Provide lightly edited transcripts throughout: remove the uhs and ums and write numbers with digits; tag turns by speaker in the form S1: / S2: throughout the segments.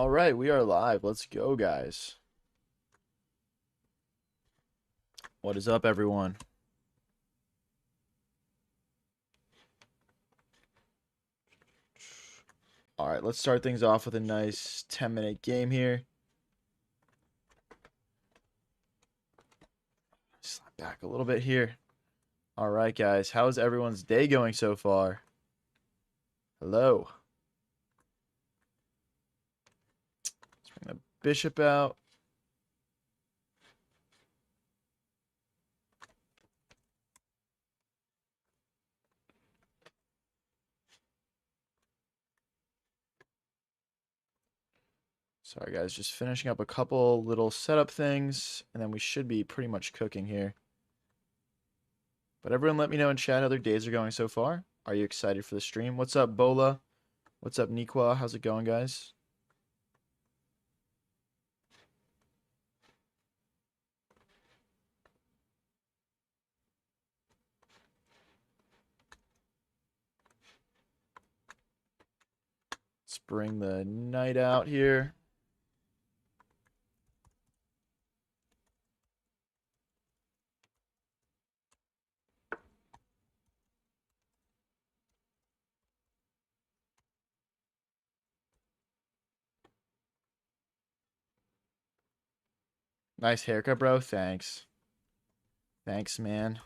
S1: All right, we are live. Let's go, guys. What is up, everyone? All right, let's start things off with a nice 10-minute game here. Slide back a little bit here. All right, guys. How is everyone's day going so far? Hello. Let's bring the bishop out. Sorry, guys. Just finishing up a couple little setup things, and then we should be pretty much cooking here. But everyone let me know in chat how their days are going so far. Are you excited for the stream? What's up, Bola? What's up, Nikwa? How's it going, guys? Let's bring the knight out here. Nice haircut, bro. Thanks. Thanks, man.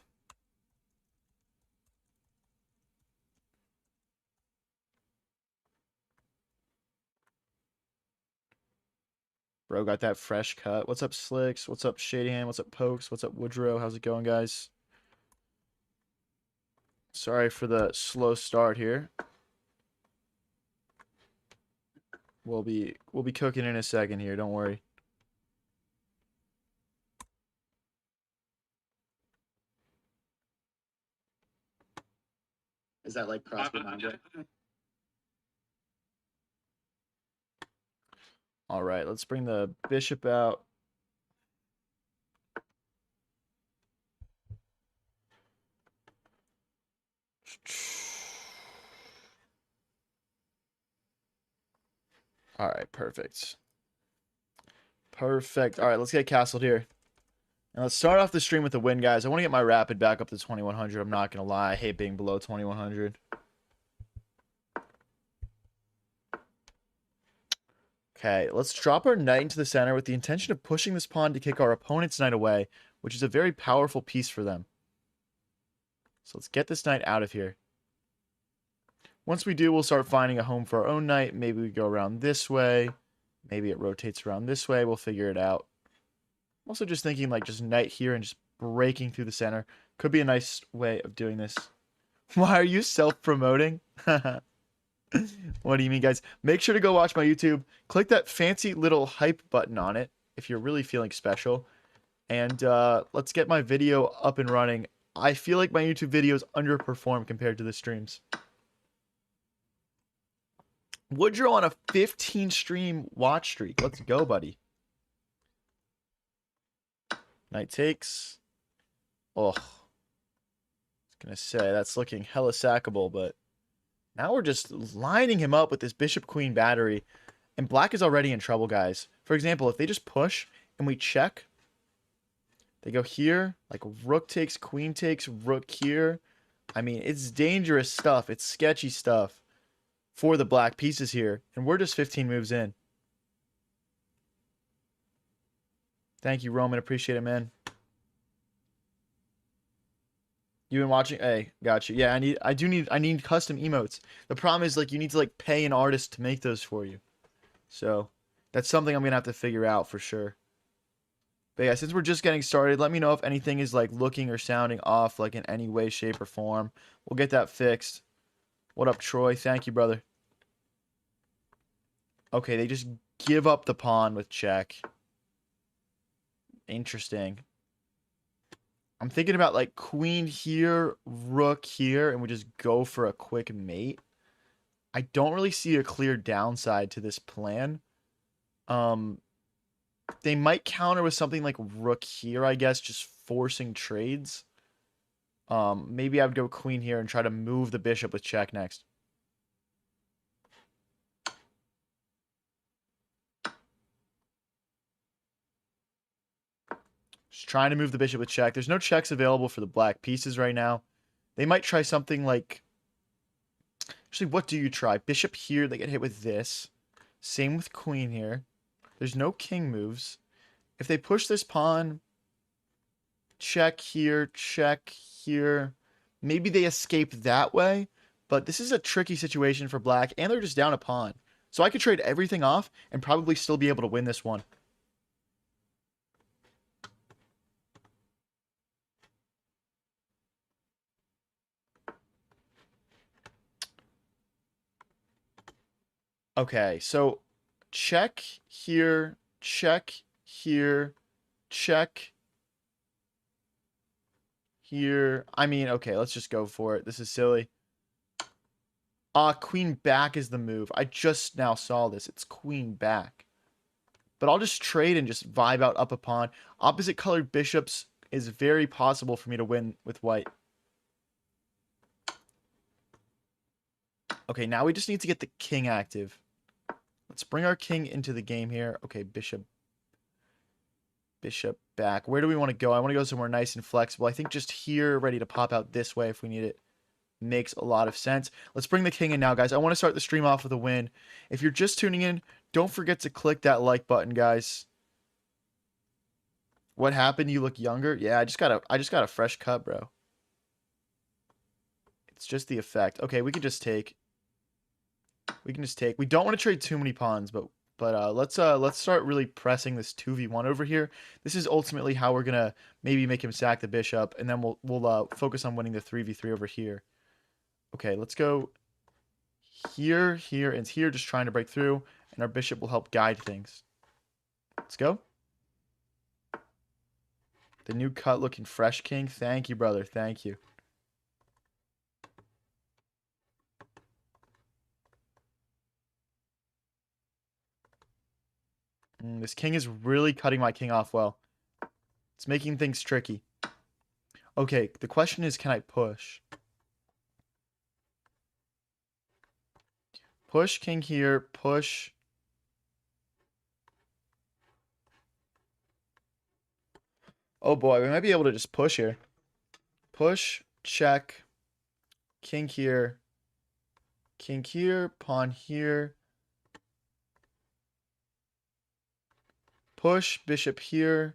S1: Bro got that fresh cut. What's up, Slicks? What's up, Shadyham? What's up, Pokes? What's up, Woodrow? How's it going, guys? Sorry for the slow start here. We'll be cooking in a second here. Don't worry.
S2: Is that like CrossFit Mindset?
S1: All right, let's bring the bishop out. All right, perfect. Perfect. All right, let's get castled here. And let's start off the stream with a win, guys. I want to get my rapid back up to 2100. I'm not going to lie. I hate being below 2100. Okay, let's drop our knight into the center with the intention of pushing this pawn to kick our opponent's knight away, which is a very powerful piece for them. So let's get this knight out of here. Once we do, we'll start finding a home for our own knight. Maybe we go around this way. Maybe it rotates around this way. We'll figure it out. I'm also just thinking like just knight here and just breaking through the center. Could be a nice way of doing this. Why are you self-promoting? What do you mean, guys? Make sure to go watch my YouTube. Click that fancy little hype button on it if you're really feeling special. And let's get my video up and running. I feel like my YouTube videos underperform compared to the streams. Woodrow on a 15 stream watch streak. Let's go, buddy. Knight takes. Oh. I was going to say, that's looking hella sackable, but now we're just lining him up with this bishop-queen battery. And black is already in trouble, guys. For example, if they just push and we check, they go here, like rook takes, queen takes, rook here. I mean, it's dangerous stuff. It's sketchy stuff for the black pieces here. And we're just 15 moves in. Thank you, Roman. Appreciate it, man. You've been watching? Hey, got you. Yeah, I need custom emotes. The problem is like you need to like pay an artist to make those for you. So that's something I'm gonna have to figure out for sure. But yeah, since we're just getting started, let me know if anything is like looking or sounding off like in any way, shape, or form. We'll get that fixed. What up, Troy? Thank you, brother. Okay, they just give up the pawn with check. Interesting. I'm thinking about like queen here, rook here, and we just go for a quick mate. I don't really see a clear downside to this plan. They might counter with something like rook here, I guess, just forcing trades. Maybe I would go queen here and try to move the bishop with check next. Just trying to move the bishop with check. There's no checks available for the black pieces right now. They might try something like... Actually, what do you try? Bishop here, they get hit with this. Same with queen here. There's no king moves. If they push this pawn, check here, maybe they escape that way, but this is a tricky situation for black, and they're just down a pawn. So I could trade everything off and probably still be able to win this one. Okay, so check here, check here, check here. I mean, okay, let's just go for it. This is silly. Queen back is the move. I just now saw this. It's queen back. But I'll just trade and just vibe out up a pawn. Opposite colored bishops is very possible for me to win with white. Okay, now we just need to get the king active. Let's bring our king into the game here. Okay, bishop back. Where do we want to go? I want to go somewhere nice and flexible. I think just here, ready to pop out this way if we need it. Makes a lot of sense. Let's bring the king in now, guys. I want to start the stream off with a win. If you're just tuning in, don't forget to click that like button, guys. What happened? You look younger? Yeah, I just got a fresh cut, bro. It's just the effect. Okay, we can just take. We don't want to trade too many pawns, but let's start really pressing this 2v1 over here. This is ultimately how we're gonna maybe make him sack the bishop, and then we'll focus on winning the 3v3 over here. Okay, let's go here, and here, just trying to break through, and our bishop will help guide things. Let's go. The new cut looking fresh, king. Thank you, brother. Thank you. This king is really cutting my king off well. It's making things tricky. Okay, the question is, can I push? Push king here, push. Oh boy, we might be able to just push here. Push, check. King here, pawn here. Push, bishop here.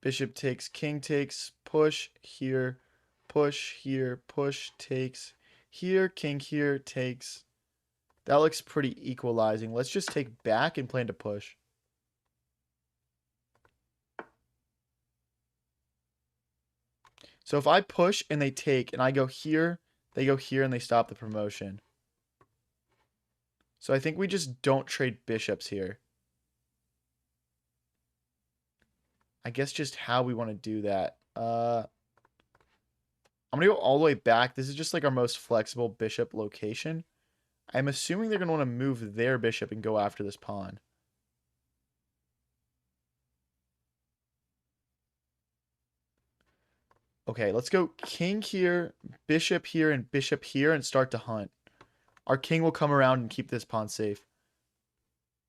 S1: Bishop takes, king takes, push here, push, takes. Here, king here, takes. That looks pretty equalizing. Let's just take back and plan to push. So if I push and they take, and I go here, they go here, and they stop the promotion. So I think we just don't trade bishops here. I guess just how we want to do that. I'm going to go all the way back. This is just like our most flexible bishop location. I'm assuming they're going to want to move their bishop and go after this pawn. Okay, let's go king here, and bishop here, and start to hunt. Our king will come around and keep this pawn safe.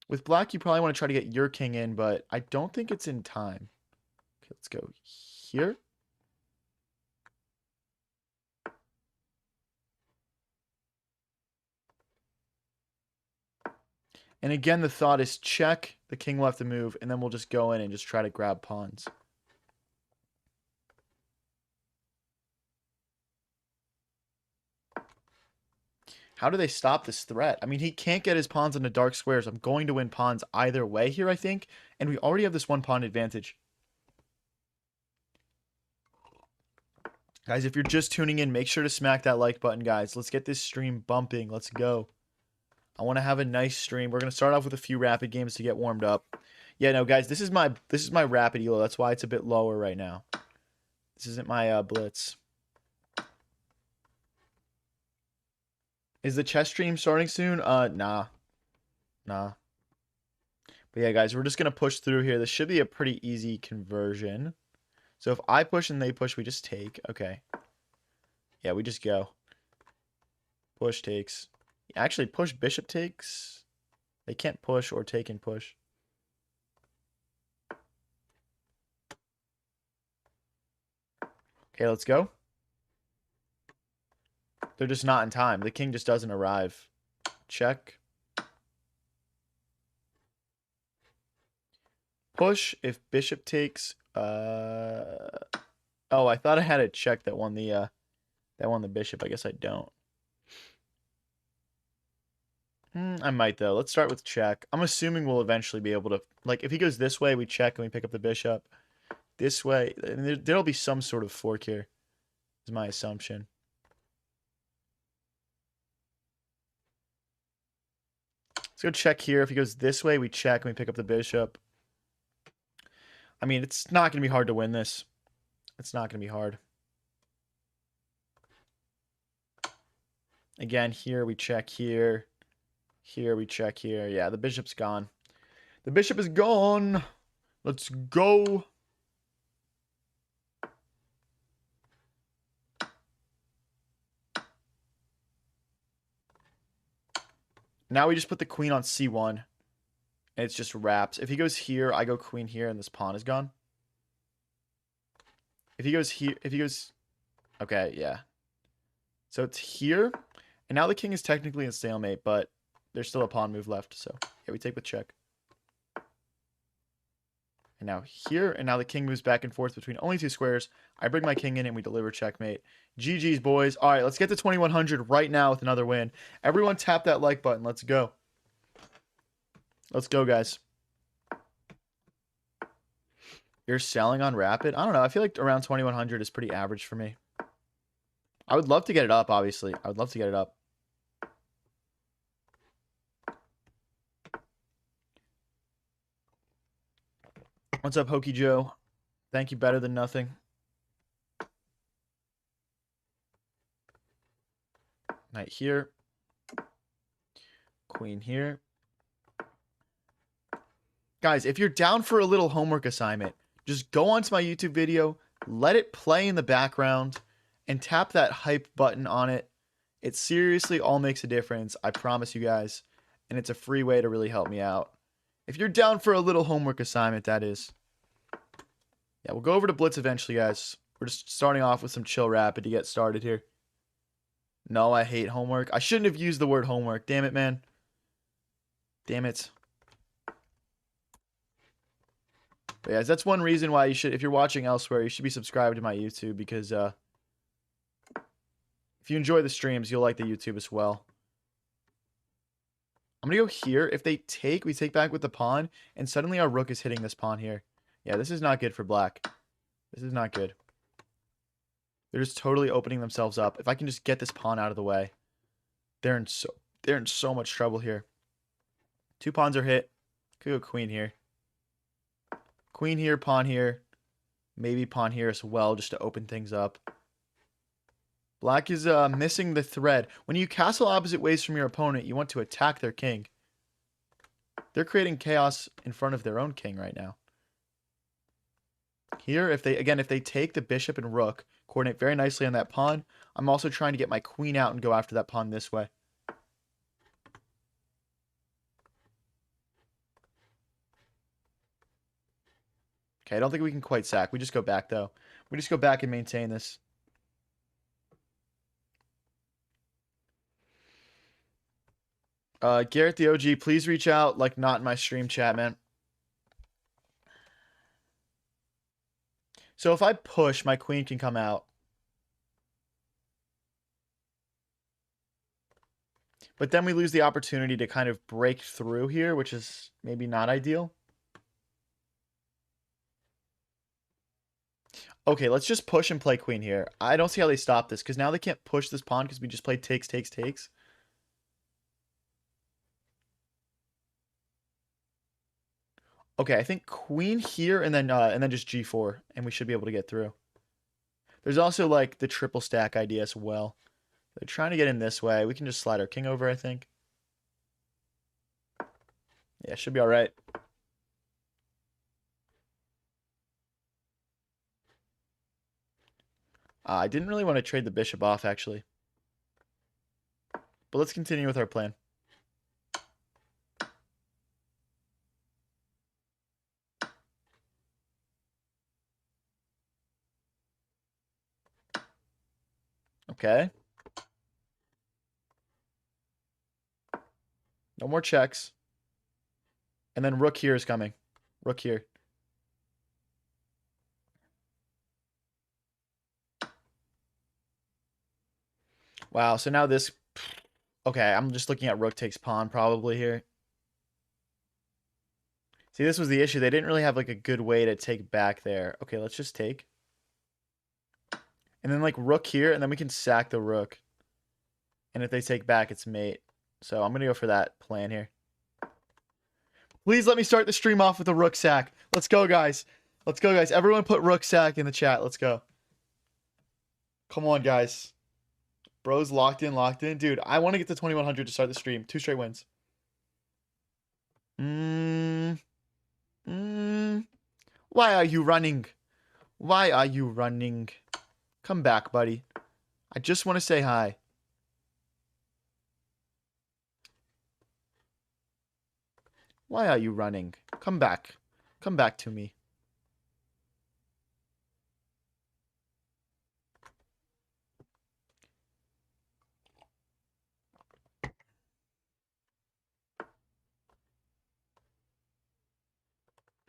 S1: With black, you probably want to try to get your king in, but I don't think it's in time. Okay, let's go here. And again, the thought is check, the king will have to move, and then we'll just go in and just try to grab pawns. How do they stop this threat? I mean, he can't get his pawns into dark squares. I'm going to win pawns either way here, I think. And we already have this one pawn advantage. Guys, if you're just tuning in, make sure to smack that like button, guys. Let's get this stream bumping. Let's go. I want to have a nice stream. We're going to start off with a few rapid games to get warmed up. Yeah, no, guys, this is my rapid elo. That's why it's a bit lower right now. This isn't my blitz. Is the chess stream starting soon? Nah. But yeah, guys, we're just going to push through here. This should be a pretty easy conversion. So if I push and they push, we just take. Okay. Yeah, we just go. Push takes. Actually, push bishop takes. They can't push or take and push. Okay, let's go. They're just not in time. The king just doesn't arrive. Check. Push if bishop takes. Oh, I thought I had a check that won the bishop. I guess I don't. I might though. Let's start with check. I'm assuming we'll eventually be able to, like, if he goes this way, we check and we pick up the bishop. This way, there'll be some sort of fork here, is my assumption. Let's go check here. If he goes this way, we check and we pick up the bishop. I mean, it's not going to be hard to win this. It's not going to be hard. Again, here we check here. Here we check here. Yeah, the bishop's gone. The bishop is gone. Let's go. Now we just put the queen on c1. And it's just wraps. If he goes here, I go queen here, and this pawn is gone. If he goes here, if he goes... Okay, yeah. So it's here. And now the king is technically in stalemate, but there's still a pawn move left. So, yeah, we take with check. And now here, and now the king moves back and forth between only two squares. I bring my king in, and we deliver checkmate. GG's, boys. All right, let's get to 2100 right now with another win. Everyone tap that like button. Let's go. Let's go, guys. You're selling on Rapid? I don't know. I feel like around 2100 is pretty average for me. I would love to get it up, obviously. I would love to get it up. What's up, Hokey Joe? Thank you, better than nothing. Knight here. Queen here. Guys, if you're down for a little homework assignment, just go onto my YouTube video, let it play in the background, and tap that hype button on it. It seriously all makes a difference, I promise you guys. And it's a free way to really help me out. If you're down for a little homework assignment, that is. Yeah, we'll go over to Blitz eventually, guys. We're just starting off with some chill Rapid to get started here. No, I hate homework. I shouldn't have used the word homework. Damn it, man. Damn it. But yeah, that's one reason why you should, if you're watching elsewhere, you should be subscribed to my YouTube because if you enjoy the streams, you'll like the YouTube as well. I'm going to go here. If they take, we take back with the pawn, and suddenly our rook is hitting this pawn here. Yeah, this is not good for black. This is not good. They're just totally opening themselves up. If I can just get this pawn out of the way, they're in so much trouble here. Two pawns are hit. Could go queen here. Queen here, pawn here. Maybe pawn here as well, just to open things up. Black is missing the thread. When you castle opposite ways from your opponent, you want to attack their king. They're creating chaos in front of their own king right now. Here, if they take the bishop and rook, coordinate very nicely on that pawn. I'm also trying to get my queen out and go after that pawn this way. Okay, I don't think we can quite sack. We just go back, though. We just go back and maintain this. Garrett the OG, please reach out, like, not in my stream chat, man. So if I push, my queen can come out. But then we lose the opportunity to kind of break through here, which is maybe not ideal. Okay, let's just push and play queen here. I don't see how they stop this, because now they can't push this pawn because we just played takes, takes, takes. Okay, I think queen here and then just g4, and we should be able to get through. There's also like the triple stack idea as well. They're trying to get in this way. We can just slide our king over, I think. Yeah, should be all right. I didn't really want to trade the bishop off, actually. But let's continue with our plan. Okay. No more checks. And then rook here is coming. Rook here. Wow, so now this... Okay, I'm just looking at rook takes pawn probably here. See, this was the issue. They didn't really have like a good way to take back there. Okay, let's just take. And then like rook here, and then we can sack the rook. And if they take back, it's mate. So I'm going to go for that plan here. Please let me start the stream off with a rook sack. Let's go, guys. Let's go, guys. Everyone put rook sack in the chat. Let's go. Come on, guys. Bro's locked in, locked in. Dude, I want to get to 2100 to start the stream. 2 straight wins. Why are you running? Why are you running? Come back, buddy. I just want to say hi. Why are you running? Come back. Come back to me.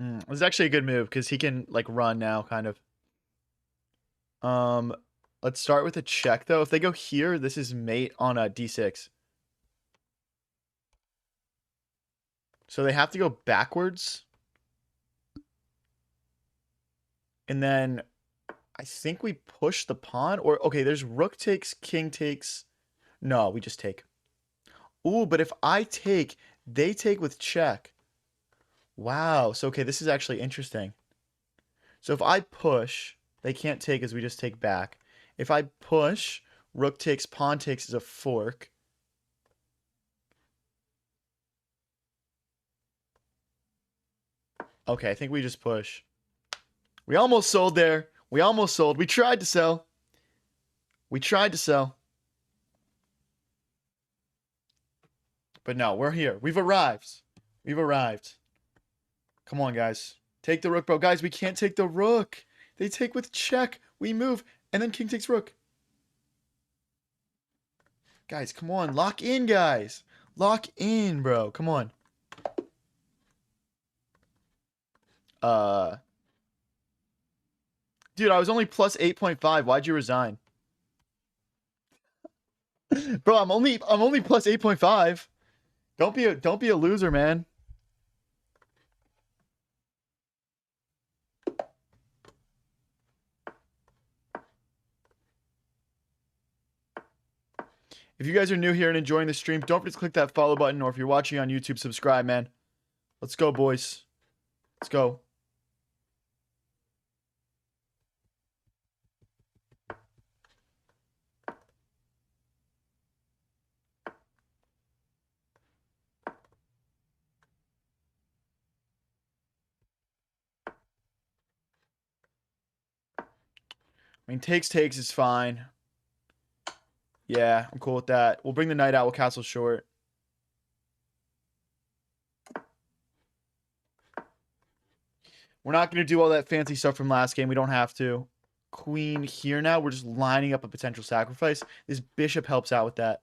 S1: It was actually a good move because he can like run now, kind of. Let's start with a check though. If they go here, this is mate on a d6. So they have to go backwards. And then I think we push the pawn. Or, okay, there's rook takes, king takes. No, we just take. Ooh, but if I take, they take with check. Wow. So, okay, this is actually interesting. So if I push, they can't take as we just take back. If I push, rook takes, pawn takes is a fork. Okay, I think we just push. We almost sold there. We almost sold. We tried to sell. We tried to sell. But no, we're here. We've arrived. We've arrived. Come on, guys. Take the rook, bro. Guys, we can't take the rook. They take with check. We move. And then king takes rook. Guys, come on. Lock in, guys. Lock in, bro. Come on. Dude, I was only plus 8.5. Why'd you resign? Bro, I'm only plus 8.5. Don't be a loser, man. If you guys are new here and enjoying the stream, don't forget to click that follow button, or if you're watching on YouTube, subscribe, man. Let's go, boys. Let's go. I mean, takes is fine. Yeah, I'm cool with that. We'll bring the knight out. We'll castle short. We're not going to do all that fancy stuff from last game. We don't have to. Queen here now. We're just lining up a potential sacrifice. This bishop helps out with that.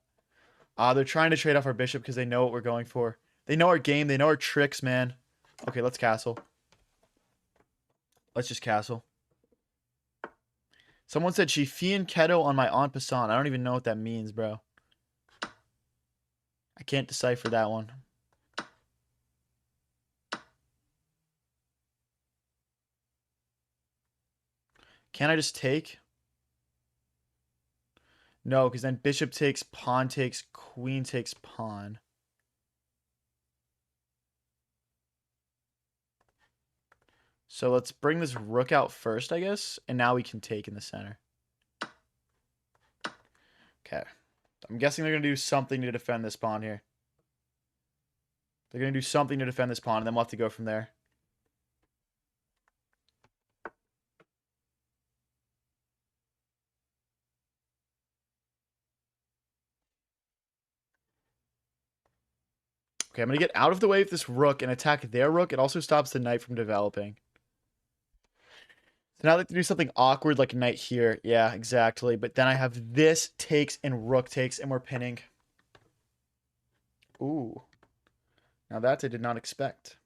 S1: They're trying to trade off our bishop because they know what we're going for. They know our game. They know our tricks, man. Okay, let's castle. Let's just castle. Someone said she and Keto on my en passant. I don't even know what that means, bro. I can't decipher that one. Can I just take? No, because then bishop takes, pawn takes, queen takes, pawn. So let's bring this rook out first, I guess. And now we can take in the center. Okay. I'm guessing they're going to do something to defend this pawn here. They're going to do something to defend this pawn, and then we'll have to go from there. Okay, I'm going to get out of the way of this rook and attack their rook. It also stops the knight from developing. So now I'd like to do something awkward like knight here. Yeah, exactly. But then I have this takes and rook takes, and we're pinning. Ooh. Now that I did not expect.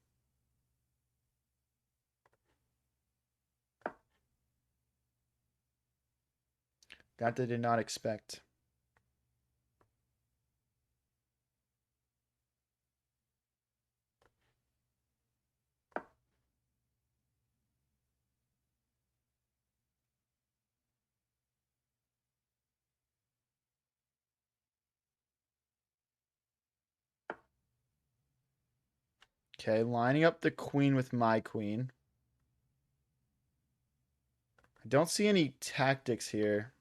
S1: That I did not expect. Okay, lining up the queen with my queen. I don't see any tactics here.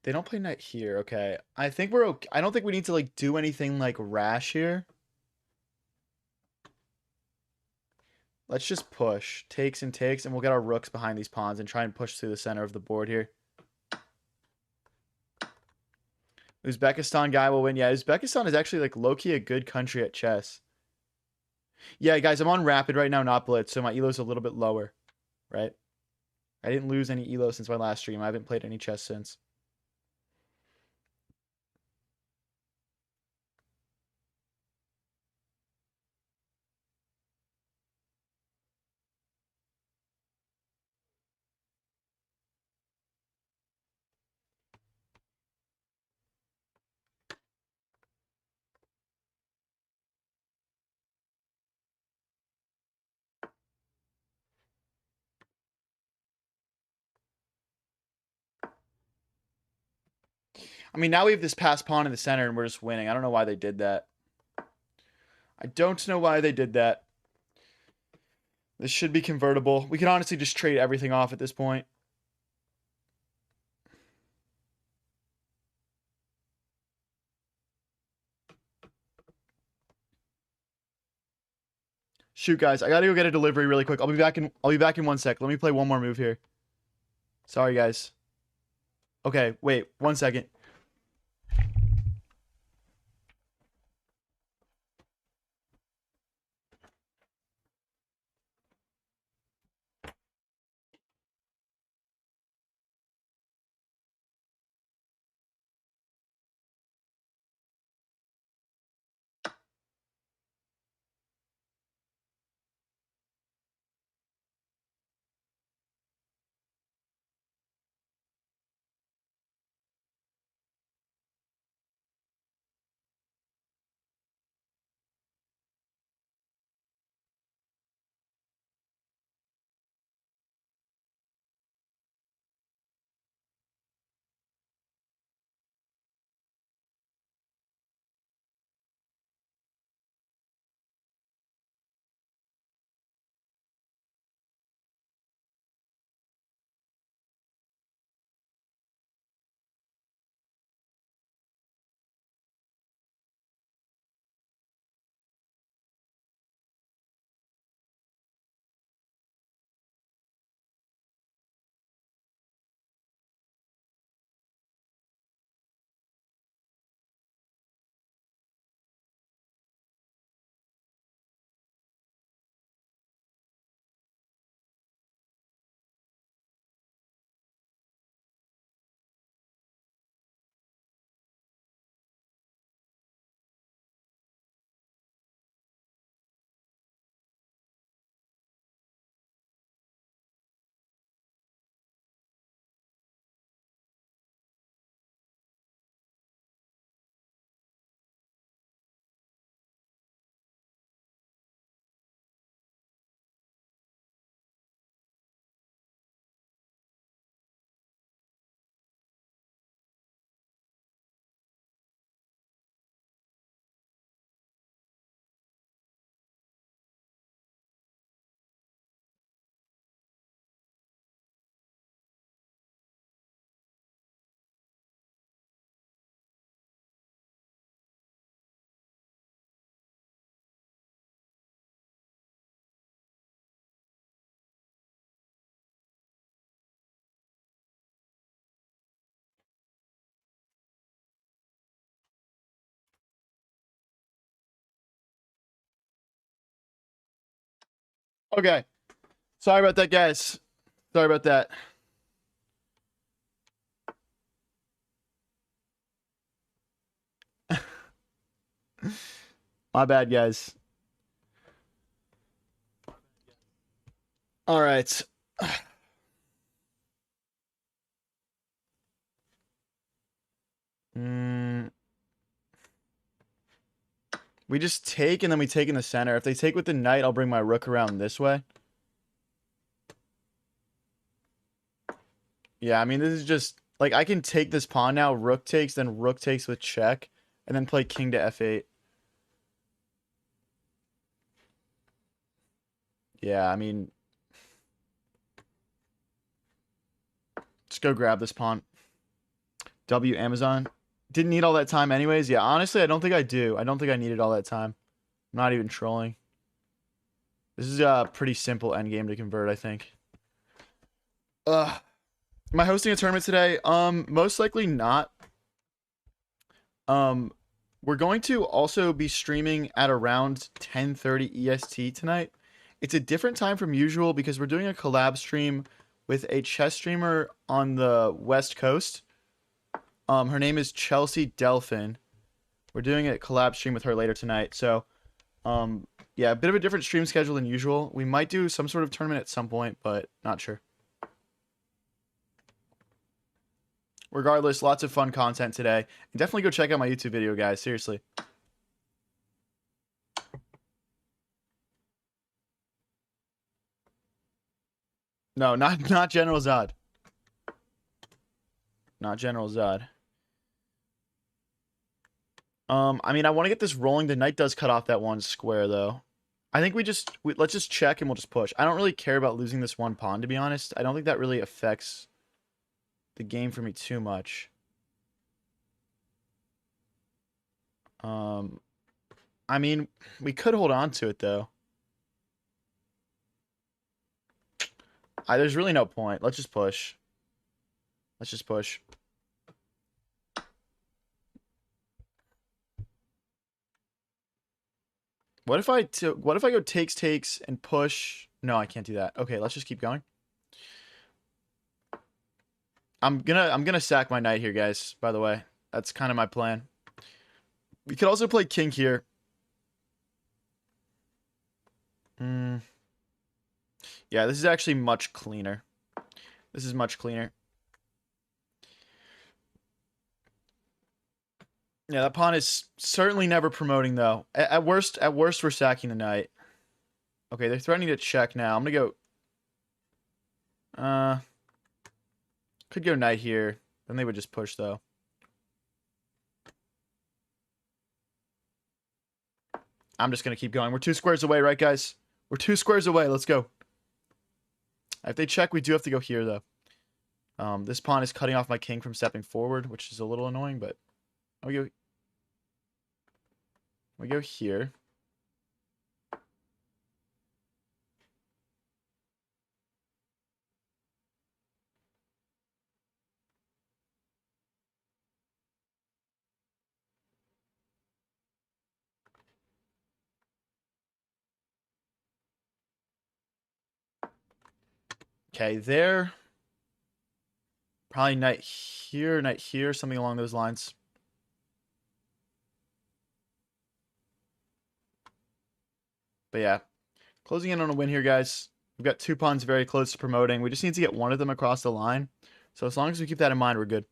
S1: They don't play knight here. Okay. I think we're okay. I don't think we need to like do anything like rash here. Let's just push. Takes and takes, and we'll get our rooks behind these pawns and try and push through the center of the board here. Uzbekistan guy will win. Yeah, Uzbekistan is actually like low-key a good country at chess. Yeah, guys, I'm on rapid right now, not blitz, so my elo's a little bit lower, right? I didn't lose any elo since my last stream. I haven't played any chess since. I mean, now we have this passed pawn in the center, and we're just winning. I don't know why they did that. I don't know why they did that. This should be convertible. We can honestly just trade everything off at this point. Shoot, guys, I gotta go get a delivery really quick. I'll be back in 1 sec. Let me play one more move here. Sorry, guys. Okay, wait, 1 second. Okay. Sorry about that, guys. Sorry about that. My bad, guys. All right. We just take and then we take in the center. If they take with the knight, I'll bring my rook around this way. Yeah, I mean, this is just like I can take this pawn now. Rook takes, then rook takes with check, and then play king to f8. Yeah, I mean, just go grab this pawn. W Amazon. Didn't need all that time anyways. Yeah, honestly, I don't think I do. I don't think I needed all that time. I'm not even trolling. This is a pretty simple endgame to convert, I think. Am I hosting a tournament today? Most likely not. We're going to also be streaming at around 10:30 EST tonight. It's a different time from usual because we're doing a collab stream with a chess streamer on the West Coast. Her name is Chelsea Delphin. We're doing a collab stream with her later tonight. So, yeah, a bit of a different stream schedule than usual. We might do some sort of tournament at some point, but not sure. Regardless, lots of fun content today. And definitely go check out my YouTube video, guys. Seriously. No, not General Zod. Not General Zod. I mean, I want to get this rolling. The knight does cut off that one square, though. I think let's just check and we'll just push. I don't really care about losing this one pawn, to be honest. I don't think that really affects the game for me too much. I mean, we could hold on to it, though. There's really no point. Let's just push. Let's just push. What if I go takes and push? No, I can't do that. Okay, let's just keep going. I'm gonna sack my knight here, guys, by the way. That's kind of my plan. We could also play king here. Yeah, this is actually much cleaner. This is much cleaner. Yeah, that pawn is certainly never promoting, though. At worst, we're sacking the knight. Okay, they're threatening to check now. I'm gonna go... Could go knight here. Then they would just push, though. I'm just gonna keep going. We're 2 squares away, right, guys? We're 2 squares away. Let's go. If they check, we do have to go here, though. This pawn is cutting off my king from stepping forward, which is a little annoying, but... We go here. Okay, there. Probably knight here, something along those lines. But yeah, closing in on a win here, guys. We've got 2 pawns very close to promoting. We just need to get one of them across the line. So as long as we keep that in mind, we're good.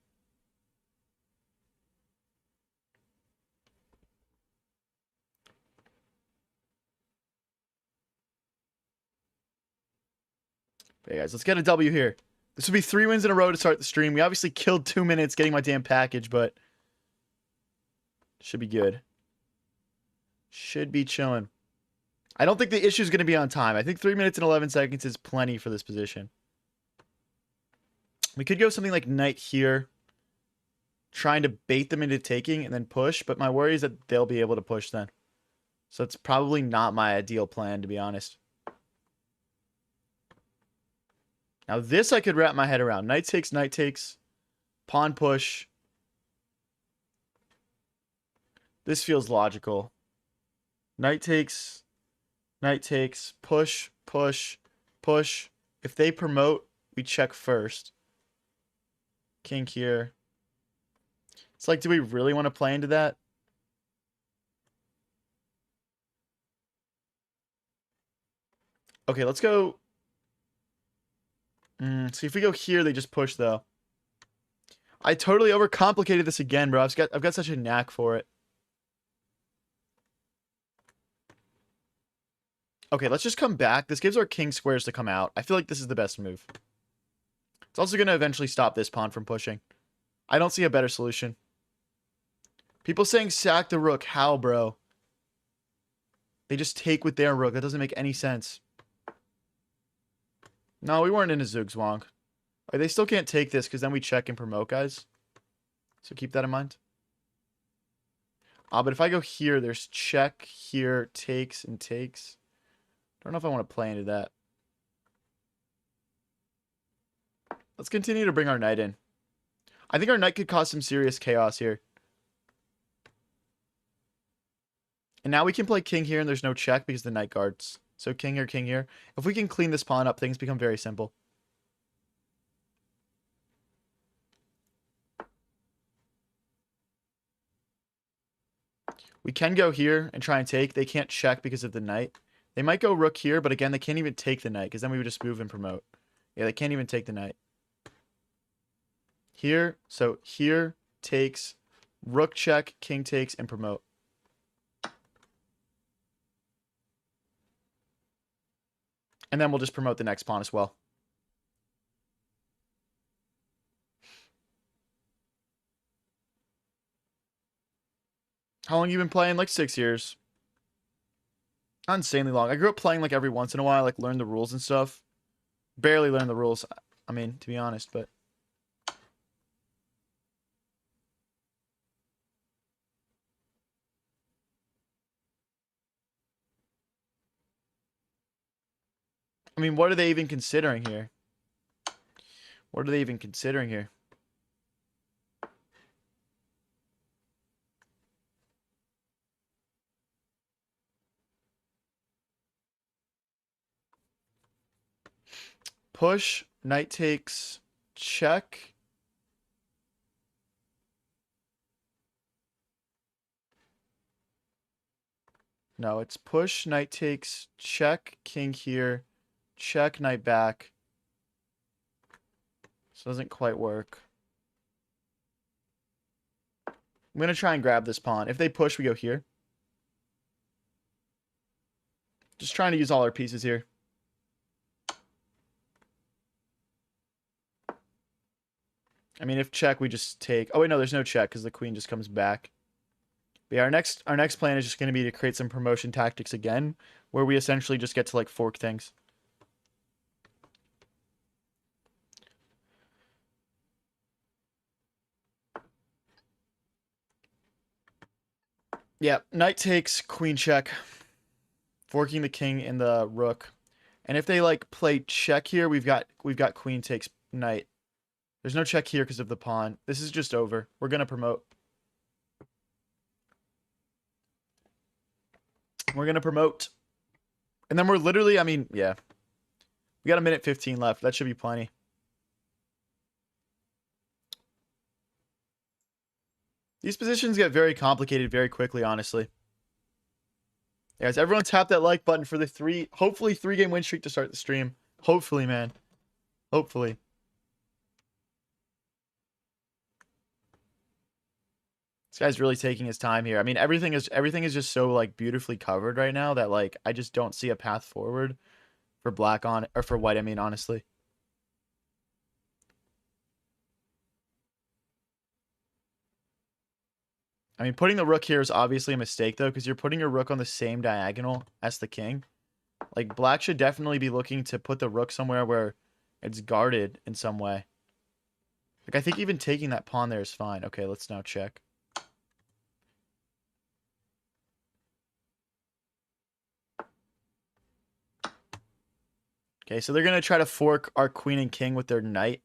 S1: Hey guys, let's get a W here. This would be 3 wins in a row to start the stream. We obviously killed 2 minutes getting my damn package, but should be good. Should be chilling. I don't think the issue is going to be on time. I think 3 minutes and 11 seconds is plenty for this position. We could go something like knight here, trying to bait them into taking and then push, but my worry is that they'll be able to push then. So it's probably not my ideal plan, to be honest. Now this I could wrap my head around. Knight takes, pawn push. This feels logical. Knight takes, push, push, push. If they promote, we check first. King here. It's like, do we really want to play into that? Okay, let's go. See, if we go here, they just push, though. I totally overcomplicated this again, bro. I've got such a knack for it. Okay, let's just come back. This gives our king squares to come out. I feel like this is the best move. It's also going to eventually stop this pawn from pushing. I don't see a better solution. People saying sack the rook. How, bro? They just take with their rook. That doesn't make any sense. No, we weren't in a Zugzwang. They still can't take this because then we check and promote, guys. So keep that in mind. But if I go here, there's check, here, takes, and takes. I don't know if I want to play into that. Let's continue to bring our knight in. I think our knight could cause some serious chaos here. And now we can play king here and there's no check because the knight guards. So king here, king here. If we can clean this pawn up, things become very simple. We can go here and try and take. They can't check because of the knight. They might go rook here, but again, they can't even take the knight because then we would just move and promote. Yeah, they can't even take the knight. Here, so here, takes, rook check, king takes, and promote. And then we'll just promote the next pawn as well. How long you been playing? Like 6 years. Not insanely long. I grew up playing like every once in a while, like learn the rules and stuff. Barely learn the rules, I mean, to be honest, but... I mean, what are they even considering here? What are they even considering here? Push, knight takes, check. No, it's push, knight takes, check, king here, check, knight back. This doesn't quite work. I'm going to try and grab this pawn. If they push, we go here. Just trying to use all our pieces here. I mean, if check, we just take... Oh, wait, no, there's no check because the queen just comes back. But yeah, our next plan is just going to be to create some promotion tactics again, where we essentially just get to, like, fork things. Yeah, knight takes, queen check. Forking the king and the rook. And if they, like, play check here, we've got queen takes knight. There's no check here because of the pawn. This is just over. We're going to promote. We're going to promote. And then we're literally, I mean, yeah. We got 1:15 left. That should be plenty. These positions get very complicated very quickly, honestly. Yeah, guys, everyone tap that like button for the hopefully 3-game win streak to start the stream. Hopefully, man. Hopefully. This guy's really taking his time here. I mean, everything is just so like beautifully covered right now that like I just don't see a path forward for black on or for white, I mean, honestly. I mean, putting the rook here is obviously a mistake though, because you're putting your rook on the same diagonal as the king. Like black should definitely be looking to put the rook somewhere where it's guarded in some way. Like I think even taking that pawn there is fine. Okay, let's now check. Okay, so they're going to try to fork our queen and king with their knight,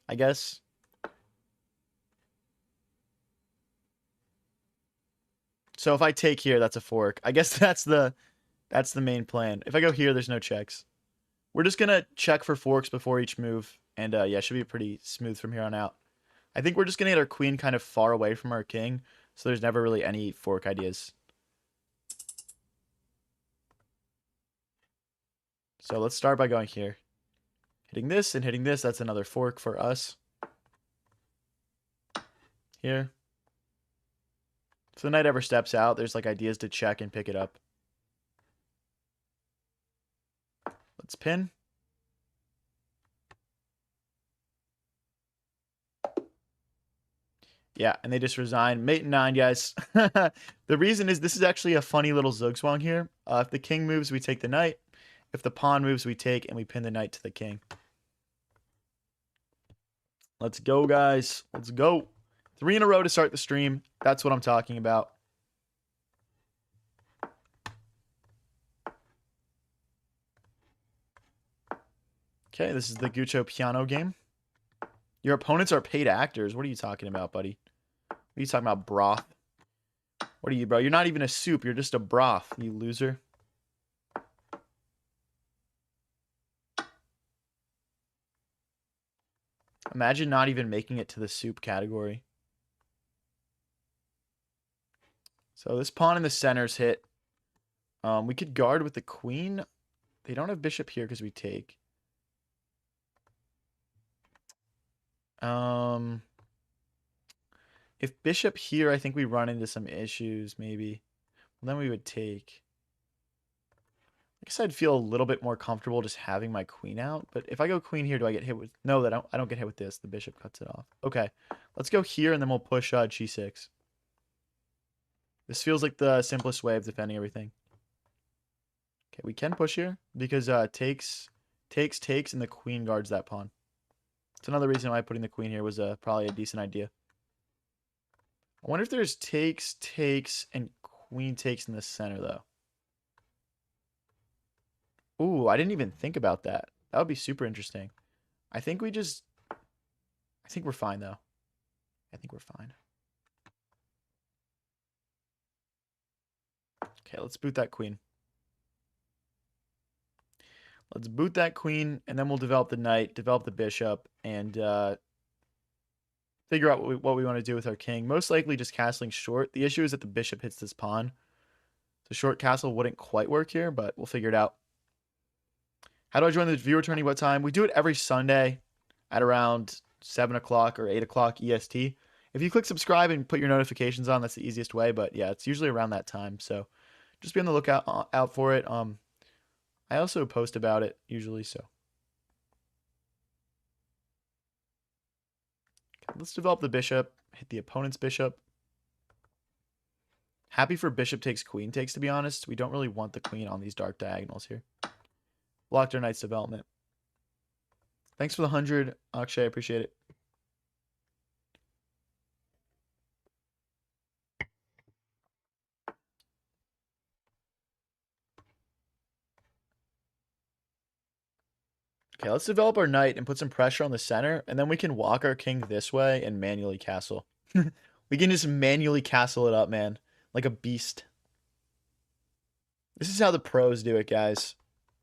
S1: I guess. So if I take here, that's a fork. I guess that's the main plan. If I go here, there's no checks. We're just going to check for forks before each move. And yeah, should be pretty smooth from here on out. I think we're just going to get our queen kind of far away from our king. So there's never really any fork ideas. So let's start by going here. Hitting this and hitting this. That's another fork for us. Here. If the knight ever steps out, there's like ideas to check and pick it up. Let's pin. Yeah, and they just resign. Mate and 9, guys. The reason is this is actually a funny little Zugzwang here. If the king moves, we take the knight. If the pawn moves, we take and we pin the knight to the king. Let's go, guys. Let's go. 3 in a row to start the stream. That's what I'm talking about. Okay, this is the Gucho piano game. Your opponents are paid actors. What are you talking about, buddy? What are you talking about, broth? What are you, bro? You're not even a soup. You're just a broth, you loser. Imagine not even making it to the soup category. So this pawn in the center's hit. We could guard with the queen. They don't have bishop here because we take. If bishop here, I think we run into some issues, maybe. Well, then we would take. I guess I'd feel a little bit more comfortable just having my queen out. But if I go queen here, do I get hit with... No, I don't get hit with this. The bishop cuts it off. Okay, let's go here, and then we'll push g6. This feels like the simplest way of defending everything. Okay, we can push here because takes, and the queen guards that pawn. It's another reason why putting the queen here was probably a decent idea. I wonder if there's takes, and queen takes in the center, though. Ooh, I didn't even think about that. That would be super interesting. I think we're fine, though. I think we're fine. Okay, let's boot that queen. Let's boot that queen, and then we'll develop the knight, develop the bishop, and figure out what we want to do with our king. Most likely just castling short. The issue is that the bishop hits this pawn. So short castle wouldn't quite work here, but we'll figure it out. How do I join the viewer tourney? What time? We do it every Sunday at around 7 o'clock or 8 o'clock EST. If you click subscribe and put your notifications on, that's the easiest way. But yeah, it's usually around that time. So just be on the lookout out for it. I also post about it usually, so. Okay, let's develop the bishop. Hit the opponent's bishop. Happy for bishop takes, queen takes, to be honest. We don't really want the queen on these dark diagonals here. Blocked our knight's development. Thanks for the 100, Akshay. I appreciate it. Okay, let's develop our knight and put some pressure on the center, and then we can walk our king this way and manually castle. We can just manually castle it up, man. Like a beast. This is how the pros do it, guys.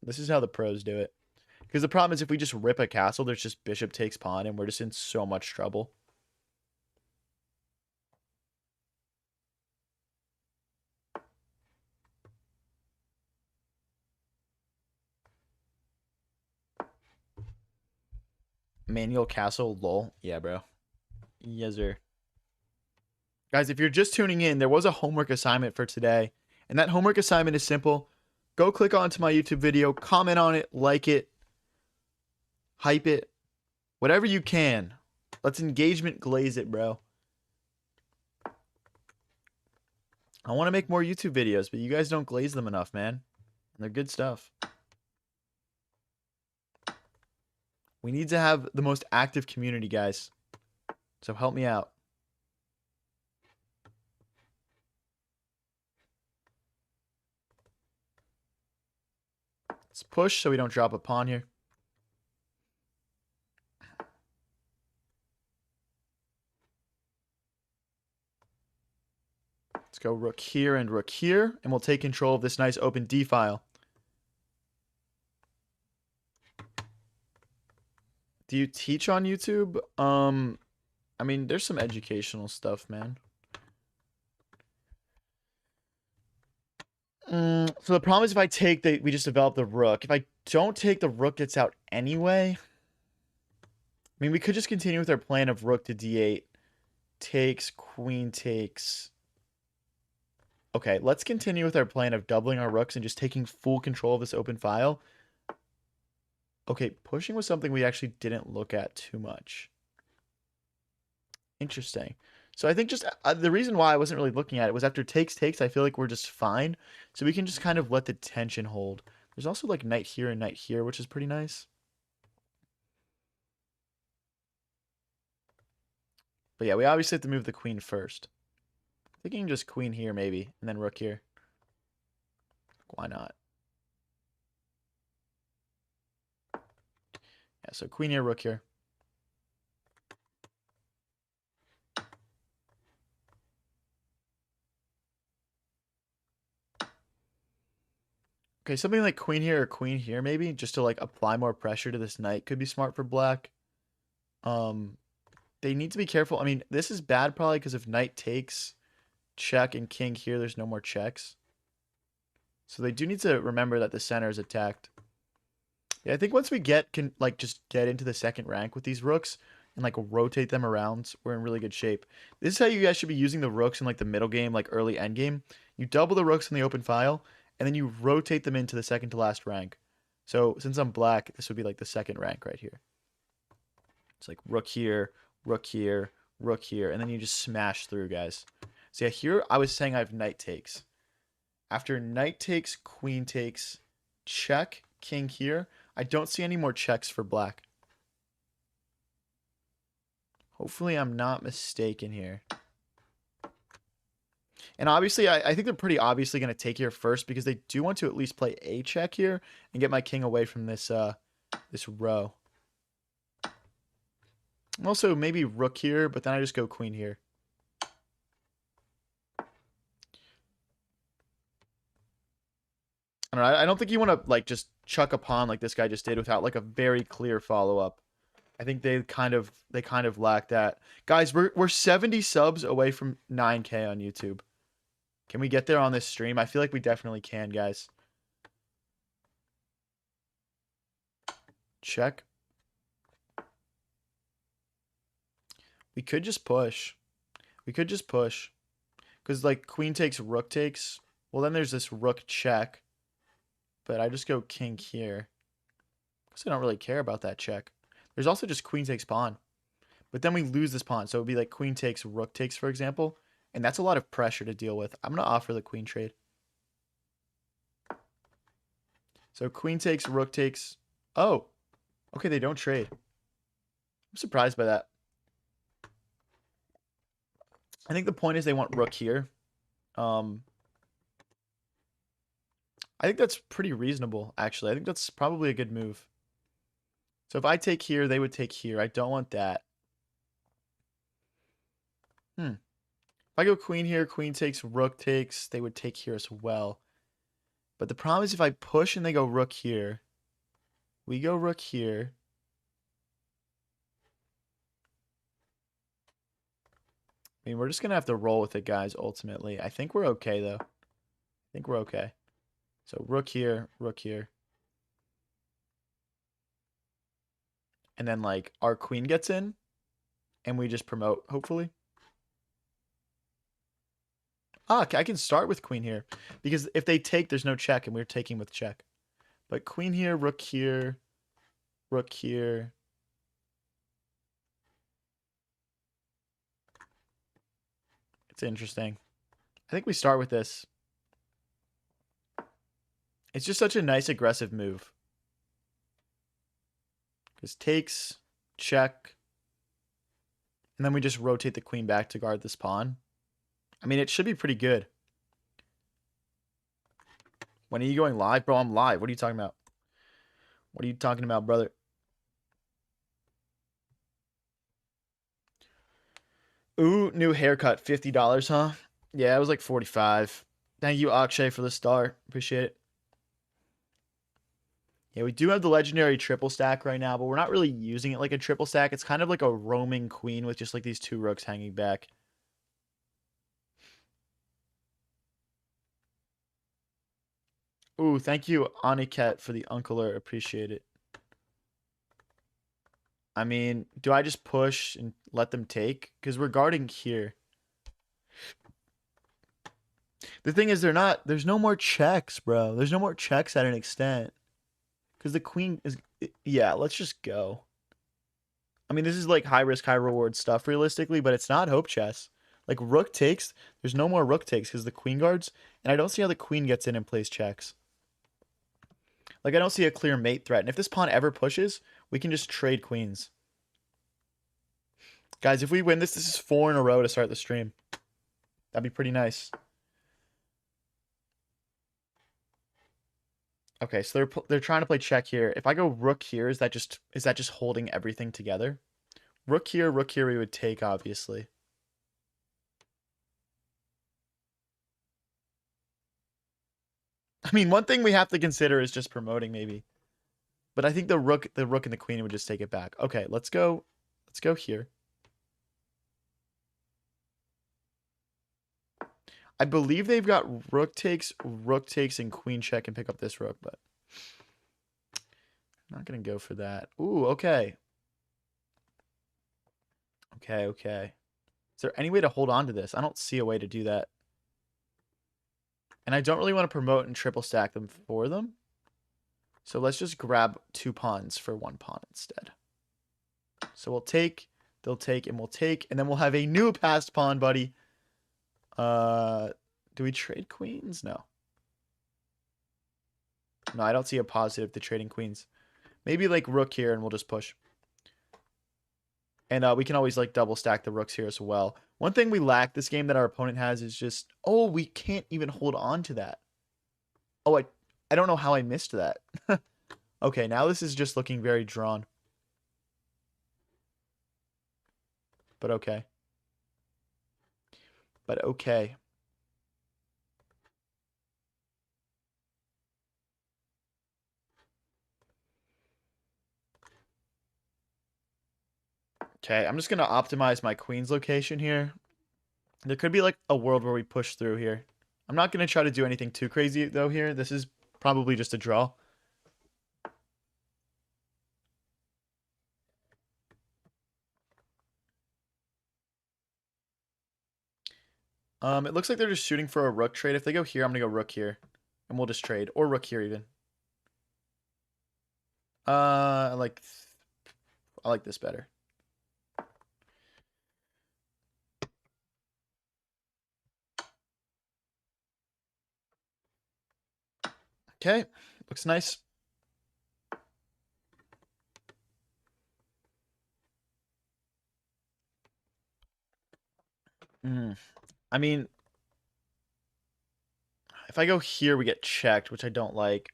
S1: This is how the pros do it. Because the problem is if we just rip a castle, there's just bishop takes pawn, and we're just in so much trouble. Manual castle, lol. Yeah, bro. Yes, sir. Guys, if you're just tuning in, there was a homework assignment for today. And that homework assignment is simple. Go click onto my YouTube video, comment on it, like it, hype it, whatever you can. Let's engagement glaze it, bro. I want to make more YouTube videos, but you guys don't glaze them enough, man. They're good stuff. We need to have the most active community, guys. So help me out. Let's push so we don't drop a pawn here. Let's go rook here, and we'll take control of this nice open d-file. Do you teach on YouTube? I mean, there's some educational stuff, man. So the problem is if I take we just develop the rook. If I don't take, the rook gets out anyway. I mean, we could just continue with our plan of rook to d8. Takes, queen takes. Okay, let's continue with our plan of doubling our rooks and just taking full control of this open file. Okay, pushing was something we actually didn't look at too much. Interesting. So I think just the reason why I wasn't really looking at it was after takes, I feel like we're just fine. So we can just kind of let the tension hold. There's also like knight here and knight here, which is pretty nice. But yeah, we obviously have to move the queen first. Thinking just queen here maybe, and then rook here. Why not? Yeah, so queen here, rook here. Okay, something like queen here or queen here maybe, just to like apply more pressure to this knight could be smart for black. They need to be careful. I mean, this is bad probably because if knight takes, check, and king here, there's no more checks. So they do need to remember that the center is attacked. Yeah, I think once we can like just get into the second rank with these rooks and like rotate them around, we're in really good shape. This is how you guys should be using the rooks in like the middle game, like early end game. You double the rooks in the open file, and then you rotate them into the second to last rank. So since I'm black, this would be like the second rank right here. It's like rook here, rook here, rook here, and then you just smash through, guys. So yeah, here I was saying I have knight takes. After knight takes, queen takes, check, king here. I don't see any more checks for black. Hopefully I'm not mistaken here. And obviously, I think they're pretty obviously going to take here first because they do want to at least play a check here and get my king away from this this row. Also, maybe rook here, but then I just go queen here. I don't think you want to like just chuck a pawn like this guy just did without like a very clear follow-up. I think they kind of lack that. Guys, we're 70 subs away from 9K on YouTube. Can we get there on this stream? I feel like we definitely can, guys. Check. We could just push. We could just push. Because, like, queen takes, rook takes. Well, then there's this rook check. But I just go king here. Because I don't really care about that check. There's also just queen takes pawn. But then we lose this pawn. So it would be like queen takes, rook takes, for example. And that's a lot of pressure to deal with. I'm going to offer the queen trade. So queen takes, rook takes. Oh, okay, they don't trade. I'm surprised by that. I think the point is they want rook here. I think that's pretty reasonable, actually. I think that's probably a good move. So if I take here, they would take here. I don't want that. If I go queen here, queen takes, rook takes, they would take here as well. But the problem is if I push and they go rook here, we go rook here. I mean, we're just going to have to roll with it, guys, ultimately. I think we're okay, though. I think we're okay. So rook here, rook here. And then, like, our queen gets in, and we just promote, hopefully. Ah, I can start with queen here. Because if they take, there's no check, and we're taking with check. But queen here, rook here, rook here. It's interesting. I think we start with this. It's just such a nice aggressive move. Because takes, check. And then we just rotate the queen back to guard this pawn. I mean, it should be pretty good. When are you going live? Bro, I'm live. What are you talking about? What are you talking about, brother? Ooh, new haircut. $50, huh? Yeah, it was like 45. Thank you, Akshay, for the star. Appreciate it. Yeah, we do have the legendary triple stack right now, but we're not really using it like a triple stack. It's kind of like a roaming queen with just like these 2 rooks hanging back. Ooh, thank you, Aniket, for the uncler. Appreciate it. I mean, do I just push and let them take? Because we're guarding here. The thing is, there's no more checks, bro. There's no more checks at an extent. Because the queen is, yeah, let's just go. I mean, this is like high risk, high reward stuff realistically, but it's not hope chess. Like rook takes, there's no more rook takes because the queen guards, and I don't see how the queen gets in and plays checks. Like I don't see a clear mate threat. And if this pawn ever pushes, we can just trade queens. Guys, if we win this, this is 4 in a row to start the stream. That'd be pretty nice. Okay, so they're trying to play check here. If I go rook here, is that just holding everything together? Rook here, we would take, obviously. I mean, one thing we have to consider is just promoting, maybe. But I think the rook and the queen would just take it back. Okay, let's go here. I believe they've got rook takes, and queen check and pick up this rook, but I'm not going to go for that. Ooh, okay. Okay. Is there any way to hold on to this? I don't see a way to do that. And I don't really want to promote and triple stack them for them. So let's just grab 2 pawns for 1 pawn instead. So we'll take, they'll take, and we'll take, and then we'll have a new passed pawn, buddy. Do we trade queens? No. No, I don't see a positive to trading queens. Maybe like rook here and we'll just push. And we can always like double stack the rooks here as well. One thing we lack this game that our opponent has is just, oh, we can't even hold on to that. Oh, I don't know how I missed that. Okay, now this is just looking very drawn. But okay. But okay. Okay, I'm just going to optimize my queen's location here. There could be like a world where we push through here. I'm not going to try to do anything too crazy though here. This is probably just a draw. It looks like they're just shooting for a rook trade. If they go here, I'm going to go rook here. And we'll just trade. Or rook here even. I like this better. Okay, looks nice. I mean, if I go here, we get checked, which I don't like.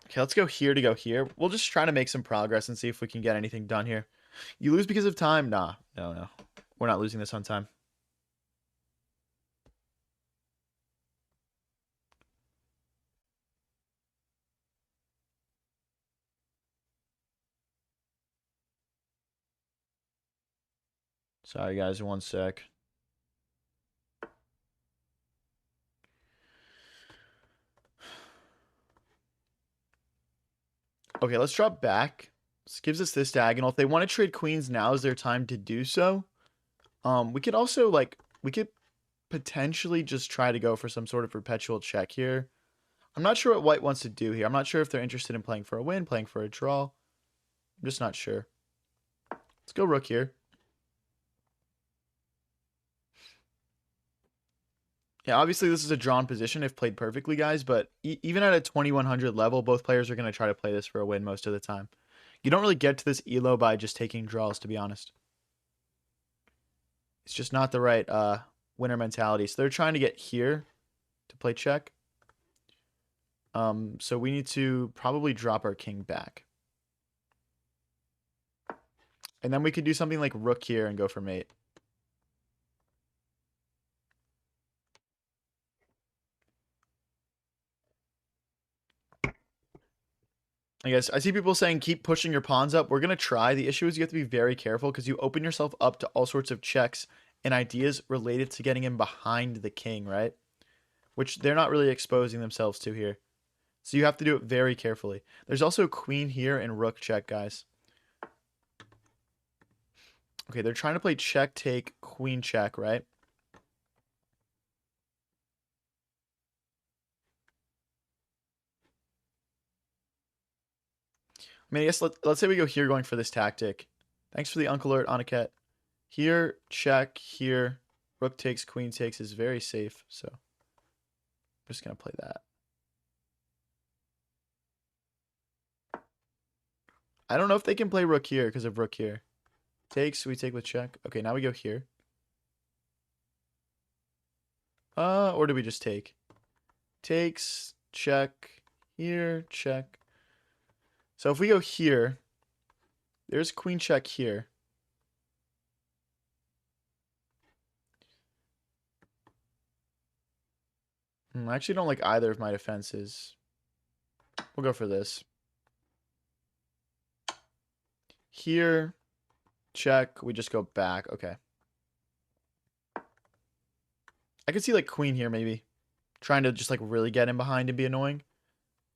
S1: Okay, let's go here to go here. We'll just try to make some progress and see if we can get anything done here. You lose because of time? Nah, no. We're not losing this on time. Sorry, guys. 1 sec. Okay, let's drop back. This gives us this diagonal. If they want to trade queens, now is their time to do so. We could also, like, we could potentially just try to go for some sort of perpetual check here. I'm not sure what white wants to do here. I'm not sure if they're interested in playing for a win, playing for a draw. I'm just not sure. Let's go rook here. Yeah, obviously this is a drawn position if played perfectly, guys, but even at a 2100 level, both players are going to try to play this for a win most of the time. You don't really get to this elo by just taking draws, to be honest. It's just not the right winner mentality. So they're trying to get here to play check. So we need to probably drop our king back. And then we could do something like rook here and go for mate. I guess I see people saying keep pushing your pawns up. We're going to try. The issue is you have to be very careful because you open yourself up to all sorts of checks and ideas related to getting in behind the king, right? Which they're not really exposing themselves to here. So you have to do it very carefully. There's also queen here and rook check, guys. Okay, they're trying to play check, take, queen check, right? I mean, I guess let's say we go here going for this tactic. Thanks for the uncle alert, Aniket. Here, check, here. Rook takes, queen takes is very safe, so I'm just going to play that. I don't know if they can play rook here because of rook here. Takes, we take with check. Okay, now we go here. Or do we just take? Takes, check, here, check. So if we go here, there's queen check here. I actually don't like either of my defenses. We'll go for this. Here, check, we just go back. Okay. I could see like queen here maybe. Trying to just like really get in behind and be annoying.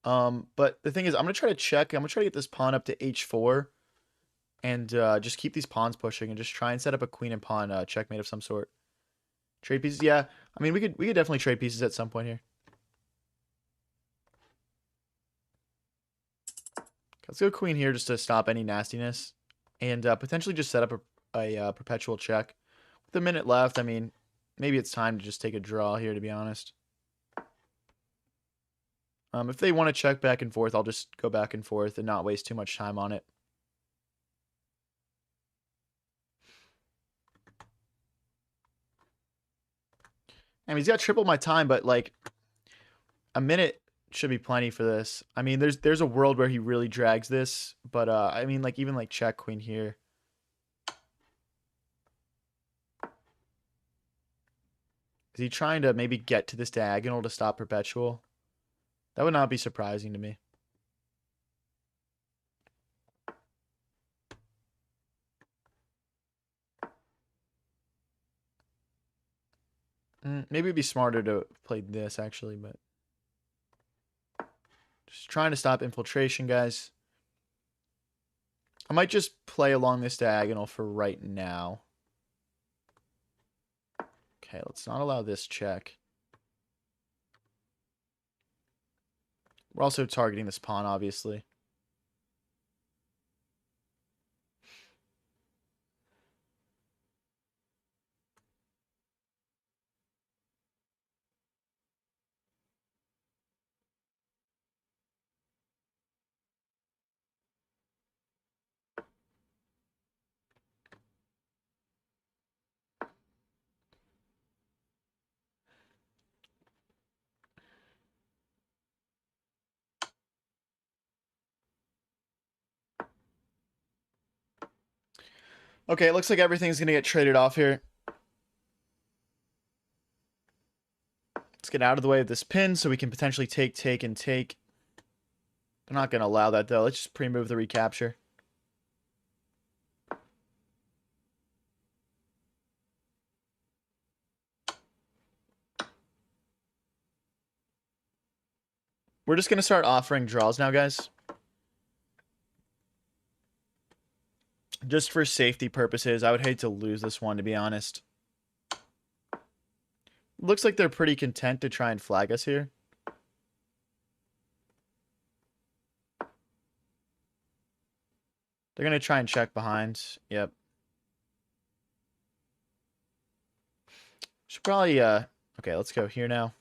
S1: But the thing is, I'm going to try to check. I'm going to try to get this pawn up to h4. And just keep these pawns pushing and just try and set up a queen and pawn checkmate of some sort. Trade pieces, yeah. I mean, we could definitely trade pieces at some point here. Let's go queen here just to stop any nastiness. And potentially just set up a perpetual check. With a minute left, I mean, maybe it's time to just take a draw here, to be honest. If they want to check back and forth, I'll just go back and forth and not waste too much time on it. I mean, he's got triple my time, but like a minute should be plenty for this. I mean, there's a world where he really drags this, but I mean, like even like check queen here. Is he trying to maybe get to this diagonal to stop perpetual? That would not be surprising to me. Maybe it'd be smarter to play this actually, but just trying to stop infiltration, guys. I might just play along this diagonal for right now. Okay, let's not allow this check. We're also targeting this pawn, obviously. Okay, it looks like everything's going to get traded off here. Let's get out of the way of this pin so we can potentially take, and take. They're not going to allow that, though. Let's just pre-move the recapture. We're just going to start offering draws now, guys. Just for safety purposes, I would hate to lose this one, to be honest. Looks like they're pretty content to try and flag us here. They're going to try and check behind. Yep. Should probably, okay, let's go here now.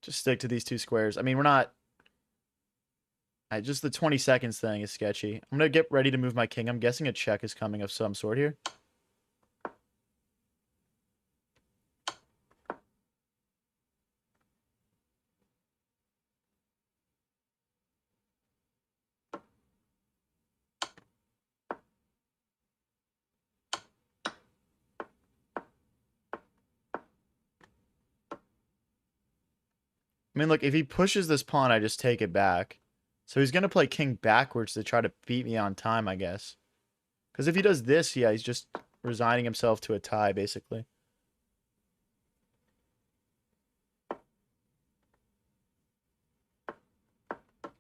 S1: Just stick to these two squares. I mean, we're not... just the 20 seconds thing is sketchy. I'm going to get ready to move my king. I'm guessing a check is coming of some sort here. I mean, look, if he pushes this pawn, I just take it back. So he's going to play king backwards to try to beat me on time, I guess. Because if he does this, yeah, he's just resigning himself to a tie, basically.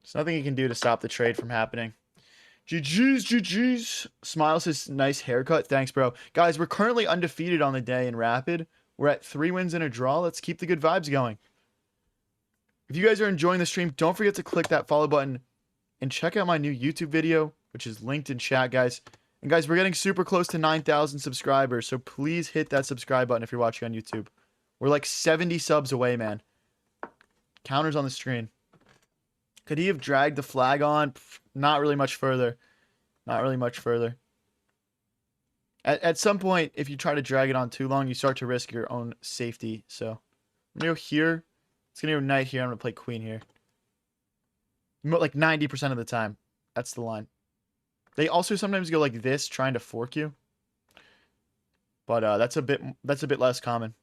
S1: There's nothing he can do to stop the trade from happening. GG's, GG's. Smiles his nice haircut. Thanks, bro. Guys, we're currently undefeated on the day in Rapid. We're at 3 wins and a draw. Let's keep the good vibes going. If you guys are enjoying the stream, don't forget to click that follow button and check out my new YouTube video, which is linked in chat, guys. And guys, we're getting super close to 9,000 subscribers, so please hit that subscribe button if you're watching on YouTube. We're like 70 subs away, man. Counters on the screen. Could he have dragged the flag on? Not really much further. Not really much further. At some point, if you try to drag it on too long, you start to risk your own safety. So I'm going to go here. It's going to go knight here. I'm going to play queen here. Like 90% of the time. That's the line. They also sometimes go like this, trying to fork you. But that's a bit less common.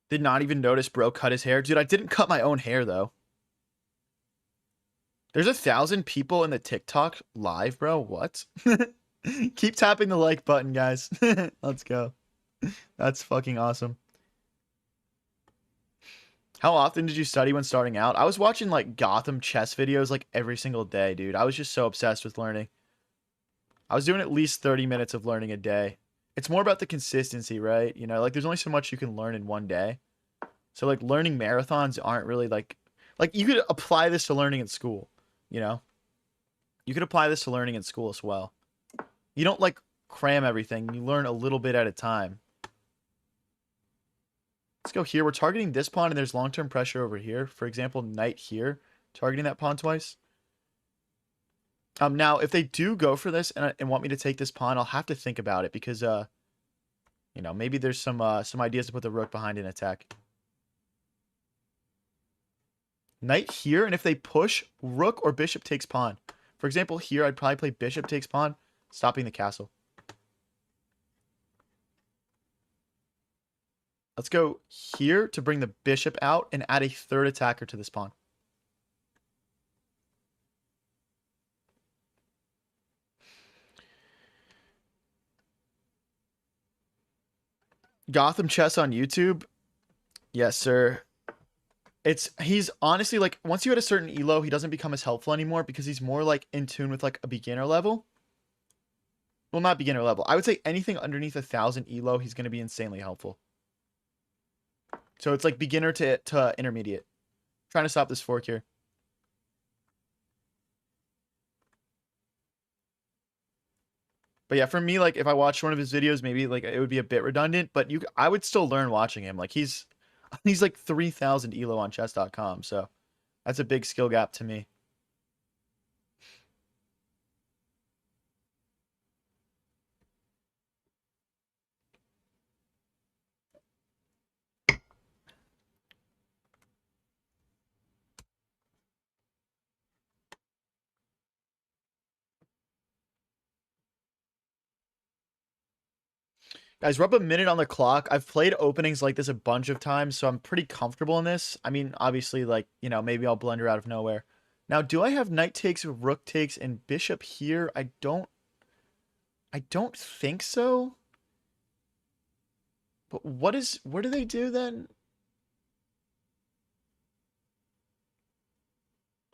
S1: Did not even notice bro cut his hair. Dude, I didn't cut my own hair, though. There's 1,000 people in the TikTok live, bro. What? Keep tapping the like button, guys. Let's go. That's fucking awesome. How often did you study when starting out? I was watching, like, Gotham chess videos, like, every single day, dude. I was just so obsessed with learning. I was doing at least 30 minutes of learning a day. It's more about the consistency, right? You know, like, there's only so much you can learn in one day. So, like, learning marathons aren't really, like, you could apply this to learning in school, you know? You could apply this to learning in school as well. You don't, like, cram everything. You learn a little bit at a time. Let's go here. We're targeting this pawn, and there's long-term pressure over here. For example, knight here, targeting that pawn twice. Now, if they do go for this and want me to take this pawn, I'll have to think about it because, you know, maybe there's some ideas to put the rook behind an attack. Knight here, and if they push, rook or bishop takes pawn. For example, here, I'd probably play bishop takes pawn, stopping the castle. Let's go here to bring the bishop out and add a third attacker to this pawn. Gotham Chess on YouTube? Yes, sir. He's honestly, like, once you hit a certain elo, he doesn't become as helpful anymore because he's more, like, in tune with, like, a beginner level. Well, not beginner level. I would say anything underneath 1,000 elo, he's going to be insanely helpful. So it's like beginner to intermediate. Trying to stop this fork here. But yeah, for me, like, if I watched one of his videos, maybe, like, it would be a bit redundant, but I would still learn watching him. Like, he's like 3,000 elo on chess.com, so that's a big skill gap to me. Guys, we're up a minute on the clock. I've played openings like this a bunch of times, so I'm pretty comfortable in this. I mean, obviously, like, you know, maybe I'll blunder out of nowhere. Now, do I have knight takes, rook takes, and bishop here? I don't think so. But what do they do then?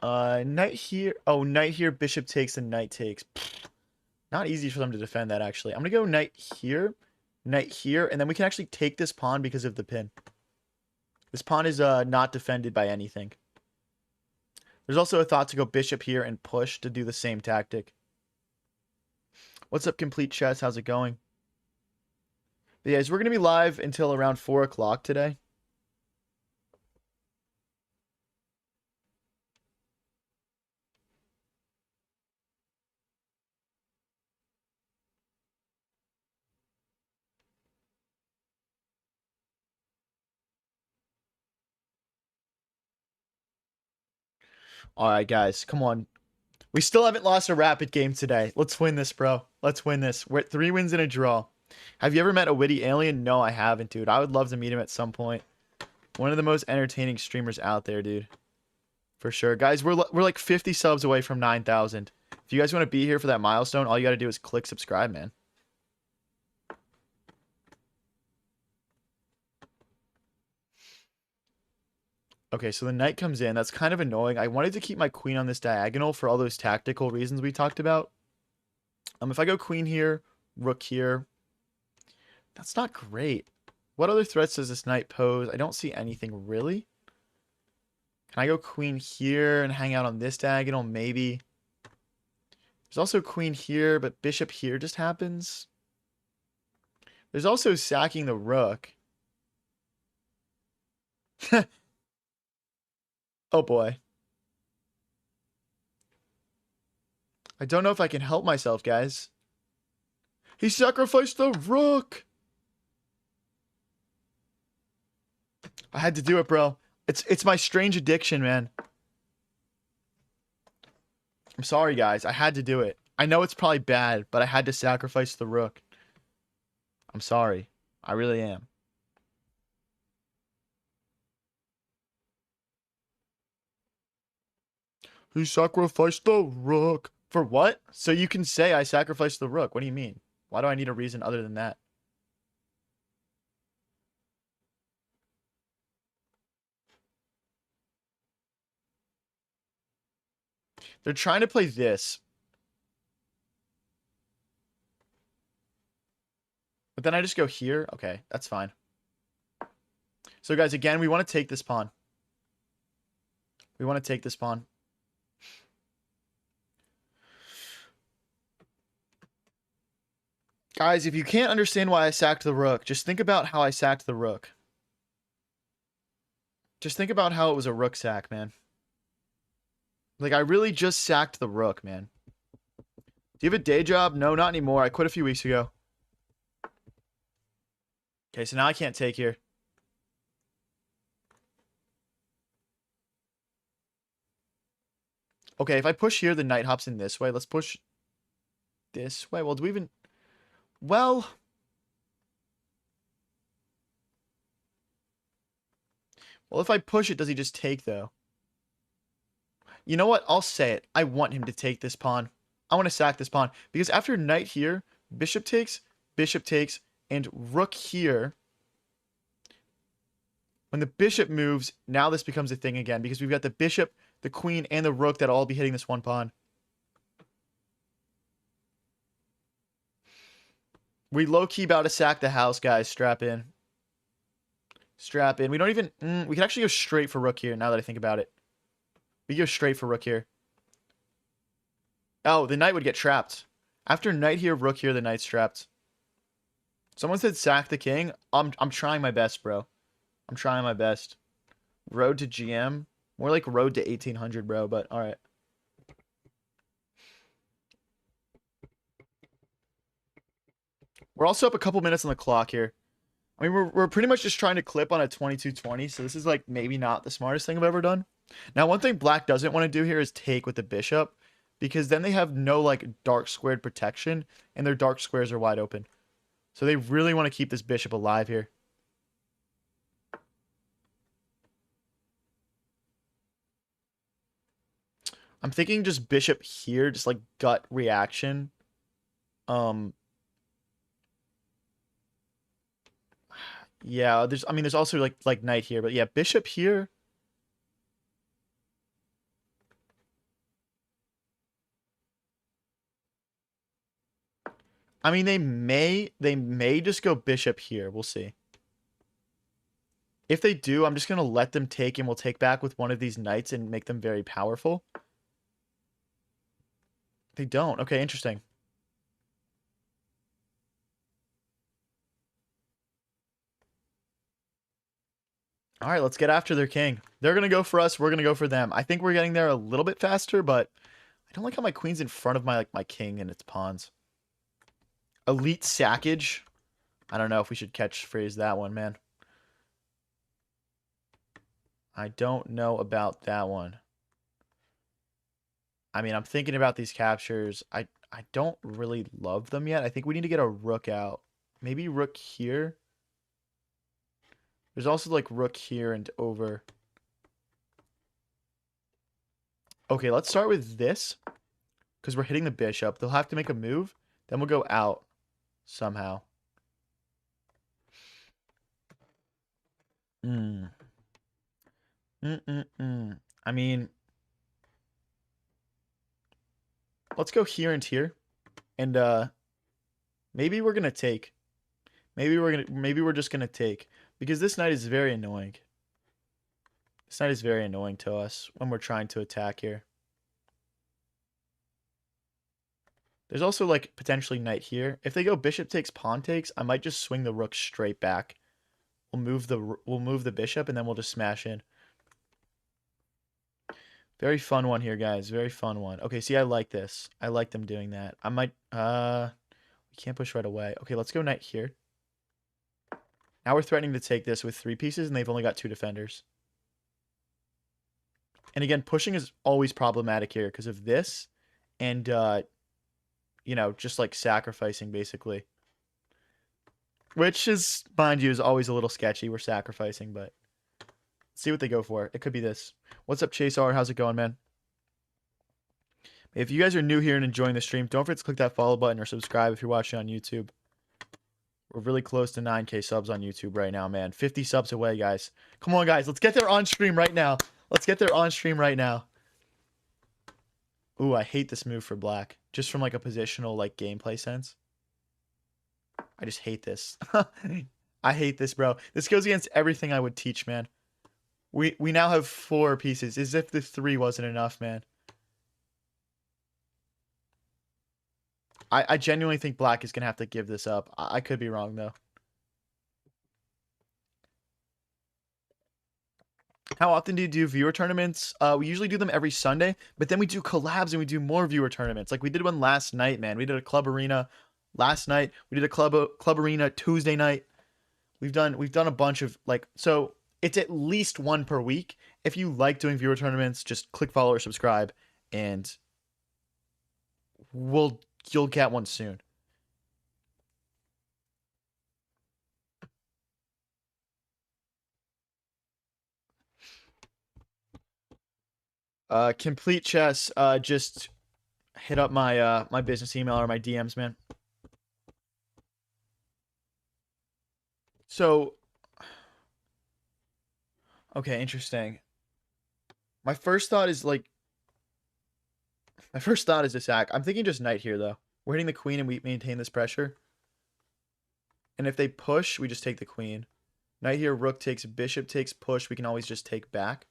S1: Knight here. Oh, knight here, bishop takes, and knight takes. Not easy for them to defend that, actually. I'm gonna go knight here, and then we can actually take this pawn because of the pin. This pawn is not defended by anything. There's also a thought to go bishop here and push to do the same tactic. What's up, Complete Chess? How's it going? But yeah, we're going to be live until around 4 o'clock today. All right, guys, come on. We still haven't lost a rapid game today. Let's win this, bro. Let's win this. We're at 3 wins and a draw. Have you ever met a witty alien? No, I haven't, dude. I would love to meet him at some point. One of the most entertaining streamers out there, dude. For sure. Guys, we're like 50 subs away from 9,000. If you guys want to be here for that milestone, all you got to do is click subscribe, man. Okay, so the knight comes in. That's kind of annoying. I wanted to keep my queen on this diagonal for all those tactical reasons we talked about. If I go queen here, rook here, that's not great. What other threats does this knight pose? I don't see anything really. Can I go queen here and hang out on this diagonal? Maybe. There's also queen here, but bishop here just happens. There's also sacking the rook. Oh boy. I don't know if I can help myself, guys. He sacrificed the rook. I had to do it, bro. It's my strange addiction, man. I'm sorry, guys. I had to do it. I know it's probably bad, but I had to sacrifice the rook. I'm sorry. I really am. He sacrificed the rook. For what? So you can say I sacrificed the rook. What do you mean? Why do I need a reason other than that? They're trying to play this. But then I just go here. Okay, that's fine. So guys, again, we want to take this pawn. We want to take this pawn. Guys, if you can't understand why I sacked the rook, just think about how I sacked the rook. Just think about how it was a rook sack, man. Like, I really just sacked the rook, man. Do you have a day job? No, not anymore. I quit a few weeks ago. Okay, so now I can't take here. Okay, if I push here, the knight hops in this way. Let's push this way. Well, do we even... Well... Well, if I push it, does he just take, though? You know what? I'll say it. I want him to take this pawn. I want to sack this pawn. Because after knight here, bishop takes, and rook here. When the bishop moves, now this becomes a thing again. Because we've got the bishop, the queen, and the rook that'll all be hitting this one pawn. We low-key about to sack the house, guys. Strap in. Strap in. We don't even... we can actually go straight for rook here, now that I think about it. We go straight for rook here. Oh, the knight would get trapped. After knight here, rook here, the knight's trapped. Someone said sack the king. I'm trying my best, bro. I'm trying my best. Road to GM. More like road to 1800, bro, but alright. We're also up a couple minutes on the clock here. I mean, we're pretty much just trying to clip on a 22-20, so this is like maybe not the smartest thing I've ever done. Now, one thing black doesn't want to do here is take with the bishop, because then they have no like dark squared protection, and their dark squares are wide open. So they really want to keep this bishop alive here. I'm thinking just bishop here, just like gut reaction. Yeah, there's also like knight here, but yeah, bishop here. I mean, they may just go bishop here. We'll see. If they do, I'm just going to let them take, and we'll take back with one of these knights and make them very powerful. They don't. Okay, interesting. All right, let's get after their king. They're going to go for us. We're going to go for them. I think we're getting there a little bit faster, but I don't like how my queen's in front of my king and its pawns. Elite sackage. I don't know if we should catchphrase that one, man. I don't know about that one. I mean, I'm thinking about these captures. I don't really love them yet. I think we need to get a rook out. Maybe rook here. There's also like rook here and over. Okay, let's start with this. Because we're hitting the bishop. They'll have to make a move. Then we'll go out somehow. Hmm. I mean, let's go here and here. And maybe we're gonna take. Maybe we're just gonna take. Because this knight is very annoying. This knight is very annoying to us when we're trying to attack here. There's also like potentially knight here. If they go bishop takes, pawn takes, I might just swing the rook straight back. We'll move the bishop and then we'll just smash in. Very fun one here, guys. Very fun one. Okay, see, I like this. I like them doing that. I might we can't push right away. Okay, let's go knight here. Now we're threatening to take this with 3 pieces and they've only got 2 defenders. And again, pushing is always problematic here because of this and you know, just like sacrificing basically. Which is, mind you, is always a little sketchy. We're sacrificing, but let's see what they go for. It could be this. What's up, Chase R? How's it going, man? If you guys are new here and enjoying the stream, don't forget to click that follow button or subscribe if you're watching on YouTube. We're really close to 9K subs on YouTube right now, man. 50 subs away, guys. Come on, guys. Let's get there on stream right now. Let's get there on stream right now. Ooh, I hate this move for black. Just from like a positional like gameplay sense. I just hate this. I hate this, bro. This goes against everything I would teach, man. We now have 4 pieces. As if the 3 wasn't enough, man. I genuinely think black is going to have to give this up. I could be wrong, though. How often do you do viewer tournaments? We usually do them every Sunday, but then we do collabs and we do more viewer tournaments. Like we did one last night, man. We did a club arena last night. We did a club arena Tuesday night. We've done a bunch of like, so it's at least 1 per week. If you like doing viewer tournaments, just click follow or subscribe and you'll get one soon. Complete chess, just hit up my my business email or my DMs, man. So okay, interesting. My first thought is to sack. I'm thinking just knight here though. We're hitting the queen and we maintain this pressure. And if they push, we just take the queen. Knight here, rook takes, bishop takes, push. We can always just take back.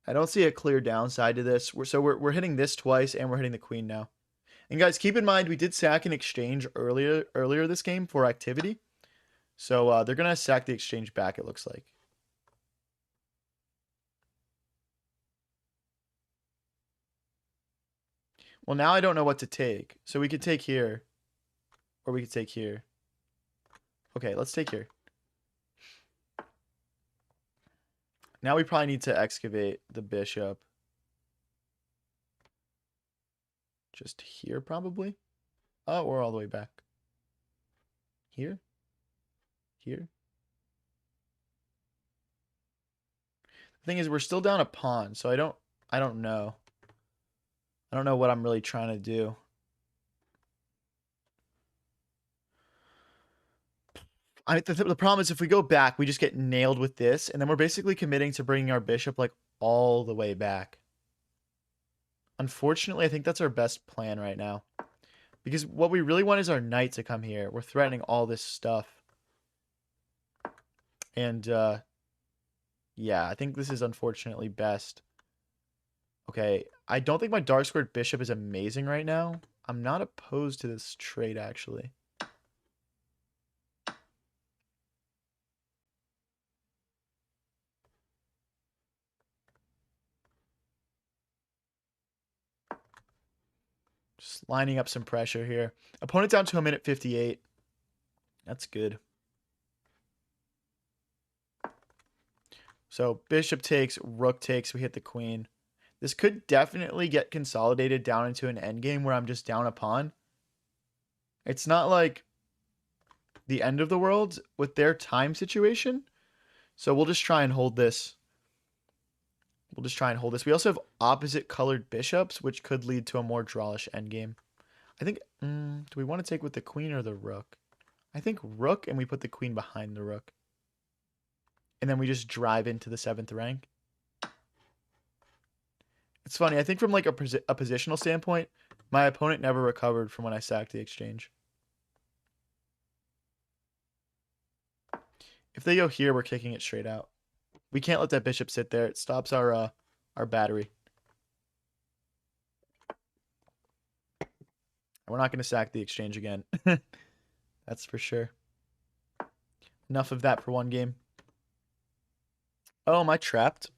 S1: I don't see a clear downside to this. We're hitting this twice and we're hitting the queen now. And guys, keep in mind we did sack an exchange earlier this game for activity. So they're gonna sack the exchange back, it looks like. Well, now I don't know what to take. So we could take here. Or we could take here. Okay, let's take here. Now we probably need to excavate the bishop. Just here, probably. Oh, we're all the way back. Here? Here? The thing is, we're still down a pawn, so I don't know. I don't know what I'm really trying to do. The problem is if we go back, we just get nailed with this, and then we're basically committing to bringing our bishop like all the way back. Unfortunately, I think that's our best plan right now. Because what we really want is our knight to come here. We're threatening all this stuff. And, yeah, I think this is unfortunately best. Okay, I don't think my dark squared bishop is amazing right now. I'm not opposed to this trade, actually. Just lining up some pressure here. Opponent down to a minute 58. That's good. So bishop takes, rook takes. We hit the queen. This could definitely get consolidated down into an endgame where I'm just down a pawn. It's not like the end of the world with their time situation. So we'll just try and hold this. We'll just try and hold this. We also have opposite colored bishops, which could lead to a more drawish endgame. I think, do we want to take with the queen or the rook? I think rook, and we put the queen behind the rook. And then we just drive into the 7th rank. It's funny. I think from like a positional standpoint, my opponent never recovered from when I sacked the exchange. If they go here, we're kicking it straight out. We can't let that bishop sit there. It stops our battery. We're not going to sack the exchange again. That's for sure. Enough of that for one game. Oh, am I trapped?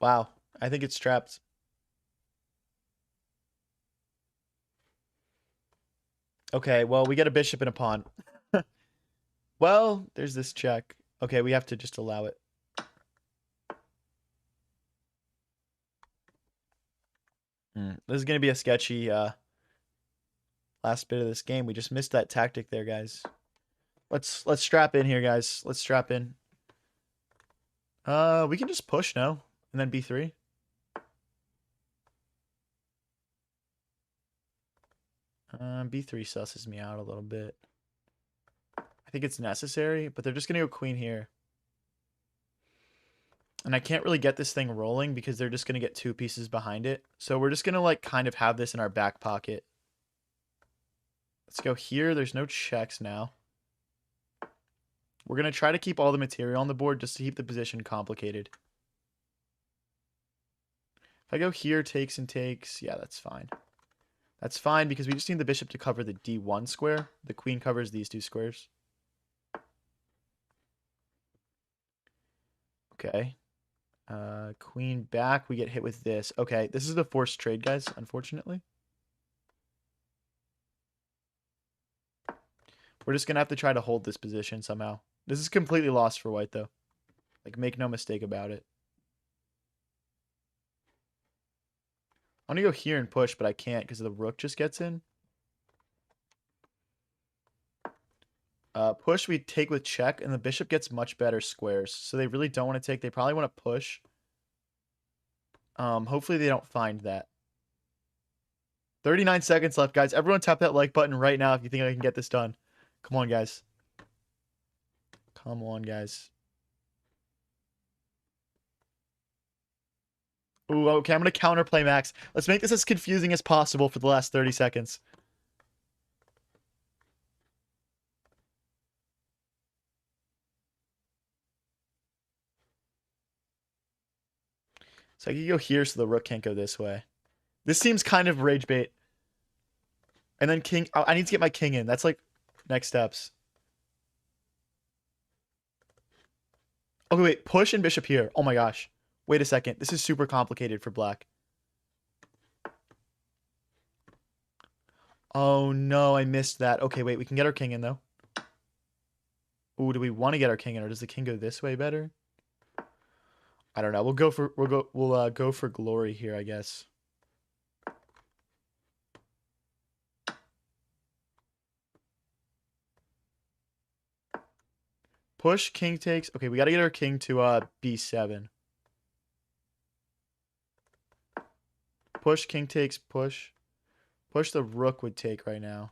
S1: Wow. I think it's trapped. Okay, well, we get a bishop and a pawn. Well, there's this check. Okay, we have to just allow it. This is going to be a sketchy last bit of this game. We just missed that tactic there, guys. Let's strap in here, guys. Let's strap in. We can just push now and then b3. B3 susses me out a little bit. I think it's necessary, but they're just going to go queen here. And I can't really get this thing rolling because they're just going to get 2 pieces behind it. So we're just going to like kind of have this in our back pocket. Let's go here. There's no checks now. We're going to try to keep all the material on the board just to keep the position complicated. If I go here, takes and takes, yeah, that's fine. That's fine because we just need the bishop to cover the d1 square. The queen covers these 2 squares. Okay. Queen back, we get hit with this. Okay, this is the forced trade, guys, unfortunately. We're just going to have to try to hold this position somehow. This is completely lost for white, though. Like, make no mistake about it. I want to go here and push, but I can't because the rook just gets in. Push, we take with check, and the bishop gets much better squares. So they really don't want to take. They probably want to push. Hopefully they don't find that. 39 seconds left, guys. Everyone tap that like button right now if you think I can get this done. Come on, guys. Come on, guys. Ooh, okay, I'm going to counterplay Max. Let's make this as confusing as possible for the last 30 seconds. So I can go here so the rook can't go this way. This seems kind of rage bait. And then king. I need to get my king in. That's like next steps. Okay, wait. Push and bishop here. Oh my gosh. Wait a second. This is super complicated for black. Oh no, I missed that. Okay, wait. We can get our king in though. Ooh, do we want to get our king in, or does the king go this way better? I don't know. We'll go for glory here, I guess. Push, king takes. Okay, we got to get our king to b7. Push, king takes, push. Push the rook would take right now.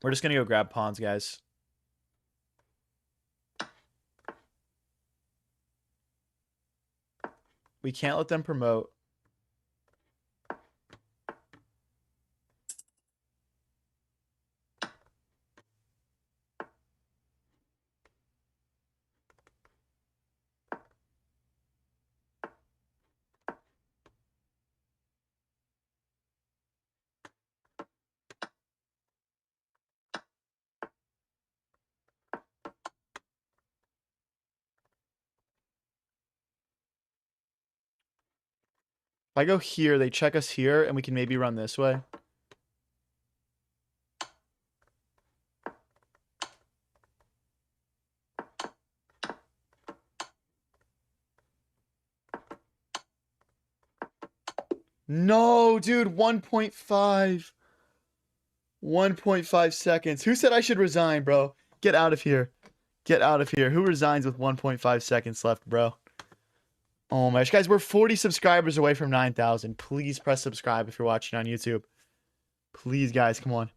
S1: We're just going to go grab pawns, guys. We can't let them promote. If I go here, they check us here, and we can maybe run this way. No, dude, 1.5. 1.5 seconds. Who said I should resign, bro? Get out of here. Get out of here. Who resigns with 1.5 seconds left, bro? Oh my gosh. Guys, we're 40 subscribers away from 9,000. Please press subscribe if you're watching on YouTube. Please, guys, come on.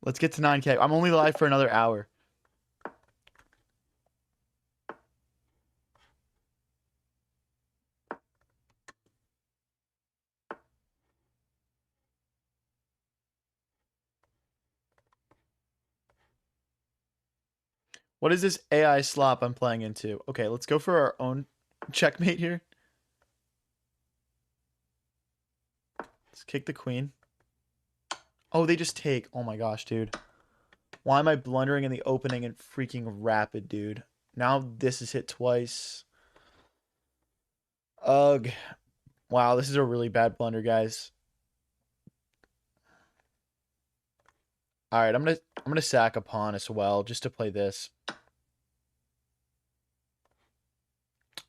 S1: Let's get to 9K. I'm only live for another hour. What is this AI slop I'm playing into? Okay, let's go for our own checkmate here. Let's kick the queen. Oh, they just take. Oh my gosh, dude. Why am I blundering in the opening and freaking rapid, dude? Now this is hit twice. Ugh. Wow, this is a really bad blunder, guys. All right, I'm gonna sack a pawn as well just to play this.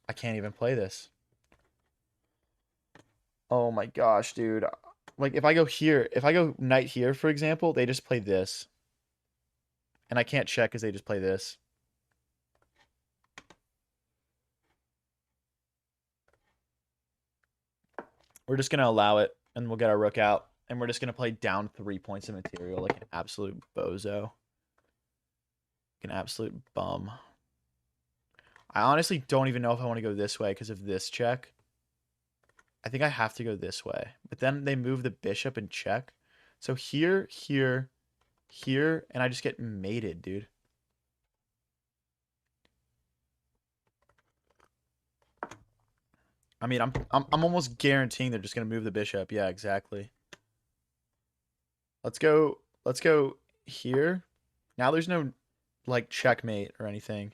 S1: I can't even play this. Oh my gosh, dude. Like if I go here, if I go knight here, for example, they just play this. And I can't check because they just play this. We're just gonna allow it and we'll get our rook out. And we're just gonna play down 3 points of material like an absolute bozo. Like an absolute bum. I honestly don't even know if I want to go this way because of this check. I think I have to go this way. But then they move the bishop and check. So here, here, here, and I just get mated, dude. I mean, I'm almost guaranteeing they're just gonna move the bishop. Yeah, exactly. Let's go here. Now there's no like checkmate or anything.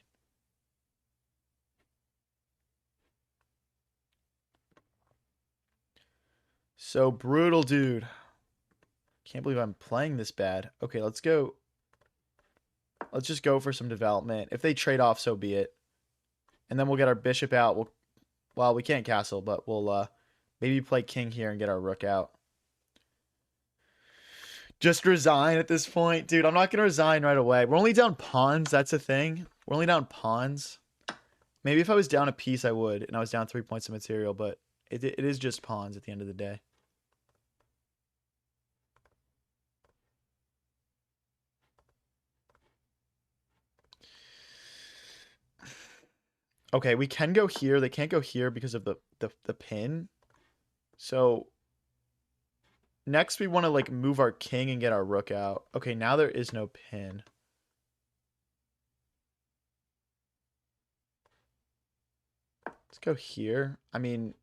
S1: So brutal, dude. Can't believe I'm playing this bad. Okay, let's go. Let's just go for some development. If they trade off, so be it. And then we'll get our bishop out. Well, we can't castle, but we'll maybe play king here and get our rook out. Just resign at this point. Dude, I'm not going to resign right away. We're only down pawns. That's a thing. We're only down pawns. Maybe if I was down a piece, I would. And I was down 3 points of material. But it is just pawns at the end of the day. Okay, we can go here. They can't go here because of the pin. So next we want to like move our king and get our rook out. Okay, now there is no pin. Let's go here. I mean,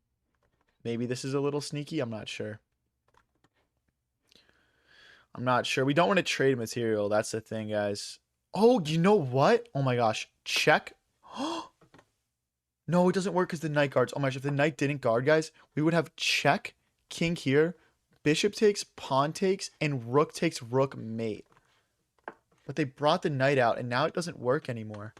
S1: maybe this is a little sneaky. I'm not sure. I'm not sure. We don't want to trade material. That's the thing, guys. Oh, you know what? Oh my gosh. Check. No, it doesn't work because the knight guards. Oh my gosh, if the knight didn't guard, guys, we would have check, king here, bishop takes, pawn takes, and rook takes rook mate. But they brought the knight out, and now it doesn't work anymore.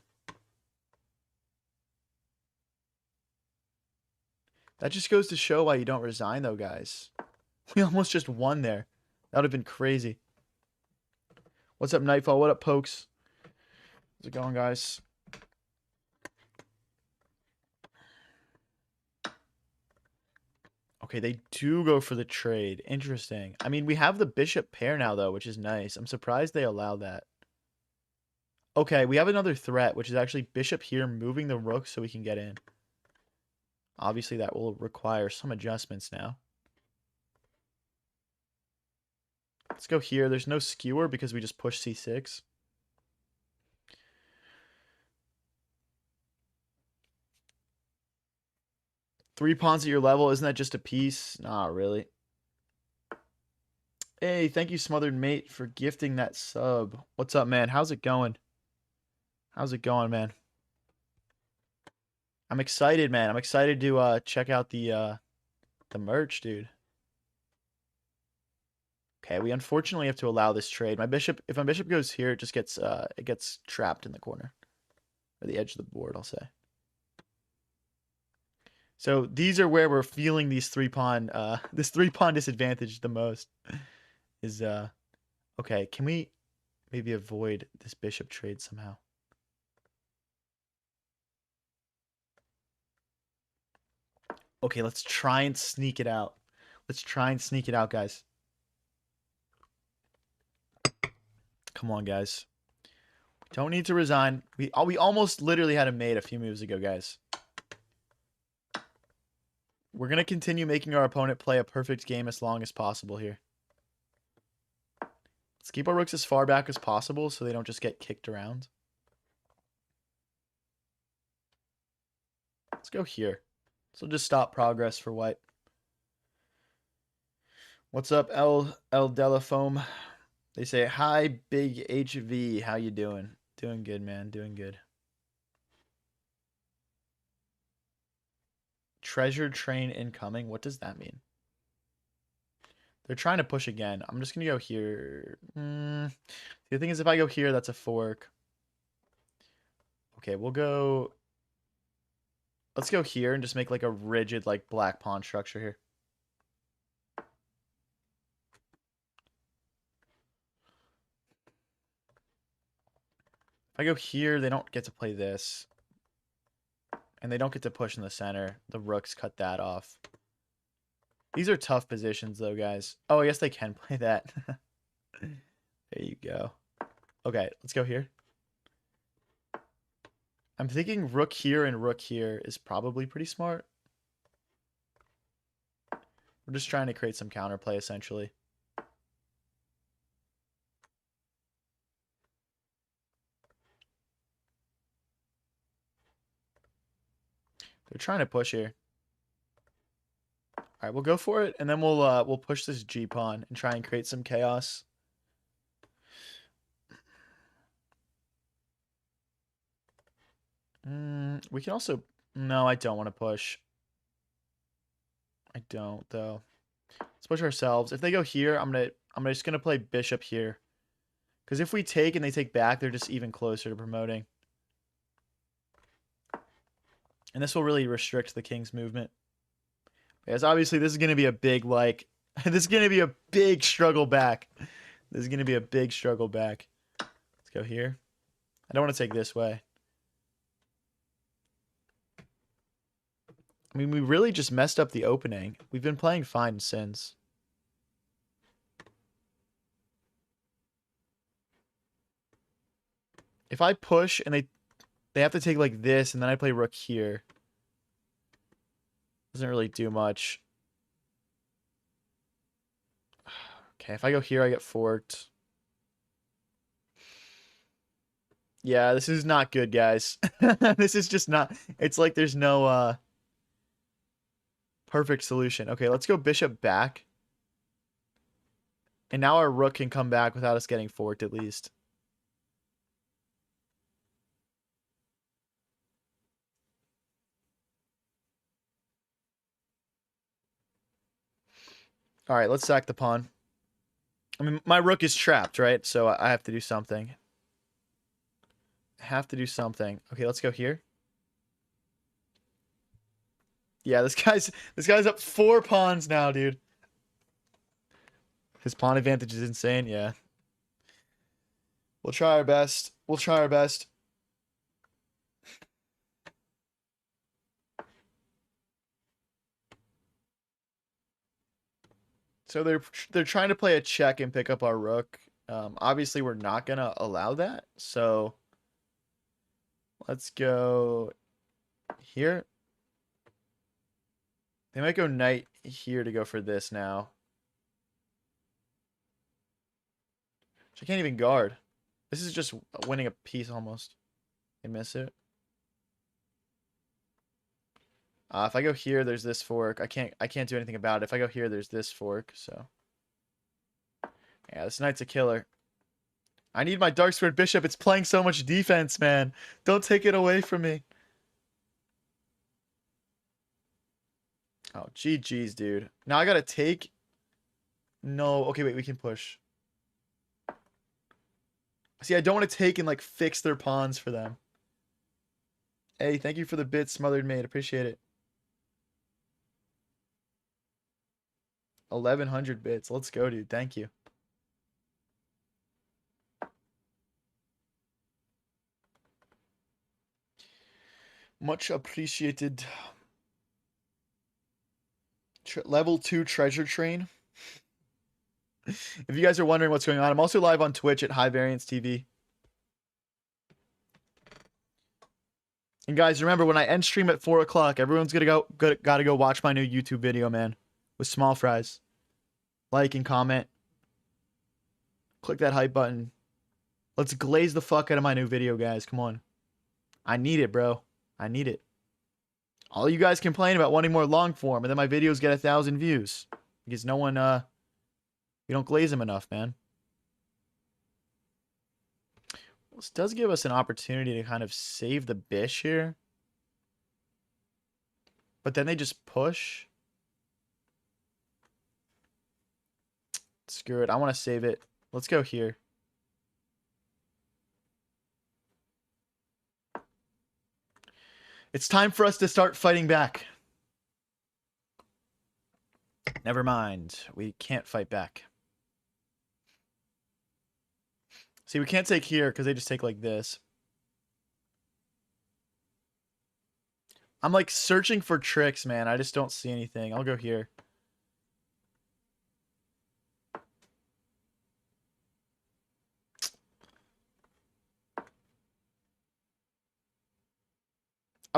S1: That just goes to show why you don't resign, though, guys. We almost just won there. That would have been crazy. What's up, Nightfall? What up, Pokes? How's it going, guys? Okay, they do go for the trade. Interesting. I mean, we have the bishop pair now, though, which is nice. I'm surprised they allow that. Okay, we have another threat, which is actually bishop here, moving the rook so we can get in. Obviously, that will require some adjustments now. Let's go here. There's no skewer because we just push c6. Three pawns at your level. Isn't that just a piece? Not really. Hey, thank you, Smothered Mate, for gifting that sub. What's up, man? How's it going? How's it going, man? I'm excited, man. I'm excited to check out the The merch, dude. Okay, we unfortunately have to allow this trade. My bishop, if my bishop goes here, it gets trapped in the corner. Or the edge of the board, I'll say. So these are where we're feeling these this 3-pawn disadvantage the most. Is okay, can we maybe avoid this bishop trade somehow? Okay, let's try and sneak it out. Let's try and sneak it out, guys. Come on, guys. We don't need to resign. We almost literally had a mate a few moves ago, guys. We're going to continue making our opponent play a perfect game as long as possible here. Let's keep our rooks as far back as possible so they don't just get kicked around. Let's go here. This will just stop progress for white. What's up, El Delafoam? They say, hi, Big HV. How you doing? Doing good, man. Doing good. Treasure train incoming. What does that mean? They're trying to push again. I'm just going to go here. The thing is, if I go here, that's a fork. Okay, we'll go... Let's go here and just make like a rigid like black pawn structure here. If I go here, they don't get to play this. And they don't get to push in the center. The rooks cut that off. These are tough positions though, guys. Oh, I guess they can play that. There you go. Okay, let's go here. I'm thinking rook here and rook here is probably pretty smart. We're just trying to create some counterplay, essentially. They're trying to push here. All right, we'll go for it, and then we'll push this G pawn and try and create some chaos. We can also... No, I don't want to push. I don't, though. Let's push ourselves. If they go here, I'm just gonna play bishop here. Because if we take and they take back, they're just even closer to promoting. And this will really restrict the king's movement. Because obviously this is gonna be a big like this is gonna be a big struggle back. This is gonna be a big struggle back. Let's go here. I don't want to take this way. I mean, we really just messed up the opening. We've been playing fine since. If I push and they have to take like this, and then I play rook here. Doesn't really do much. Okay, if I go here, I get forked. Yeah, this is not good, guys. This is just not... It's like there's no perfect solution. Okay, let's go bishop back. And now our rook can come back without us getting forked, at least. All right, let's sack the pawn. I mean, my rook is trapped, right? So I have to do something. I have to do something. Okay, let's go here. Yeah, this guy's up 4 pawns now, dude. His pawn advantage is insane, yeah. We'll try our best. We'll try our best. So they're trying to play a check and pick up our rook. Obviously, we're not going to allow that. So let's go here. They might go knight here to go for this now. I can't even guard. This is just winning a piece almost. They miss it. If I go here, there's this fork. I can't do anything about it. If I go here, there's this fork. So yeah, this knight's a killer. I need my dark squared bishop. It's playing so much defense, man. Don't take it away from me. Oh, GG's, dude. Now I gotta take. No. Okay, wait. We can push. See, I don't want to take and like fix their pawns for them. Hey, thank you for the bits, Smothered Maid. Appreciate it. 1100 bits. Let's go, dude. Thank you. Much appreciated. Level 2 treasure train. If you guys are wondering what's going on, I'm also live on Twitch at High Variance TV. And guys, remember, when I end stream at 4 o'clock, everyone's gotta go watch my new YouTube video, man. With small fries. Like and comment. Click that hype button. Let's glaze the fuck out of my new video, guys. Come on. I need it, bro. I need it. All you guys complain about wanting more long form, and then my videos get 1,000 views. Because no one, you don't glaze them enough, man. This does give us an opportunity to kind of save the bish here. But then they just push. Screw it. I want to save it. Let's go here. It's time for us to start fighting back. Never mind. We can't fight back. See, we can't take here because they just take like this. I'm like searching for tricks, man. I just don't see anything. I'll go here.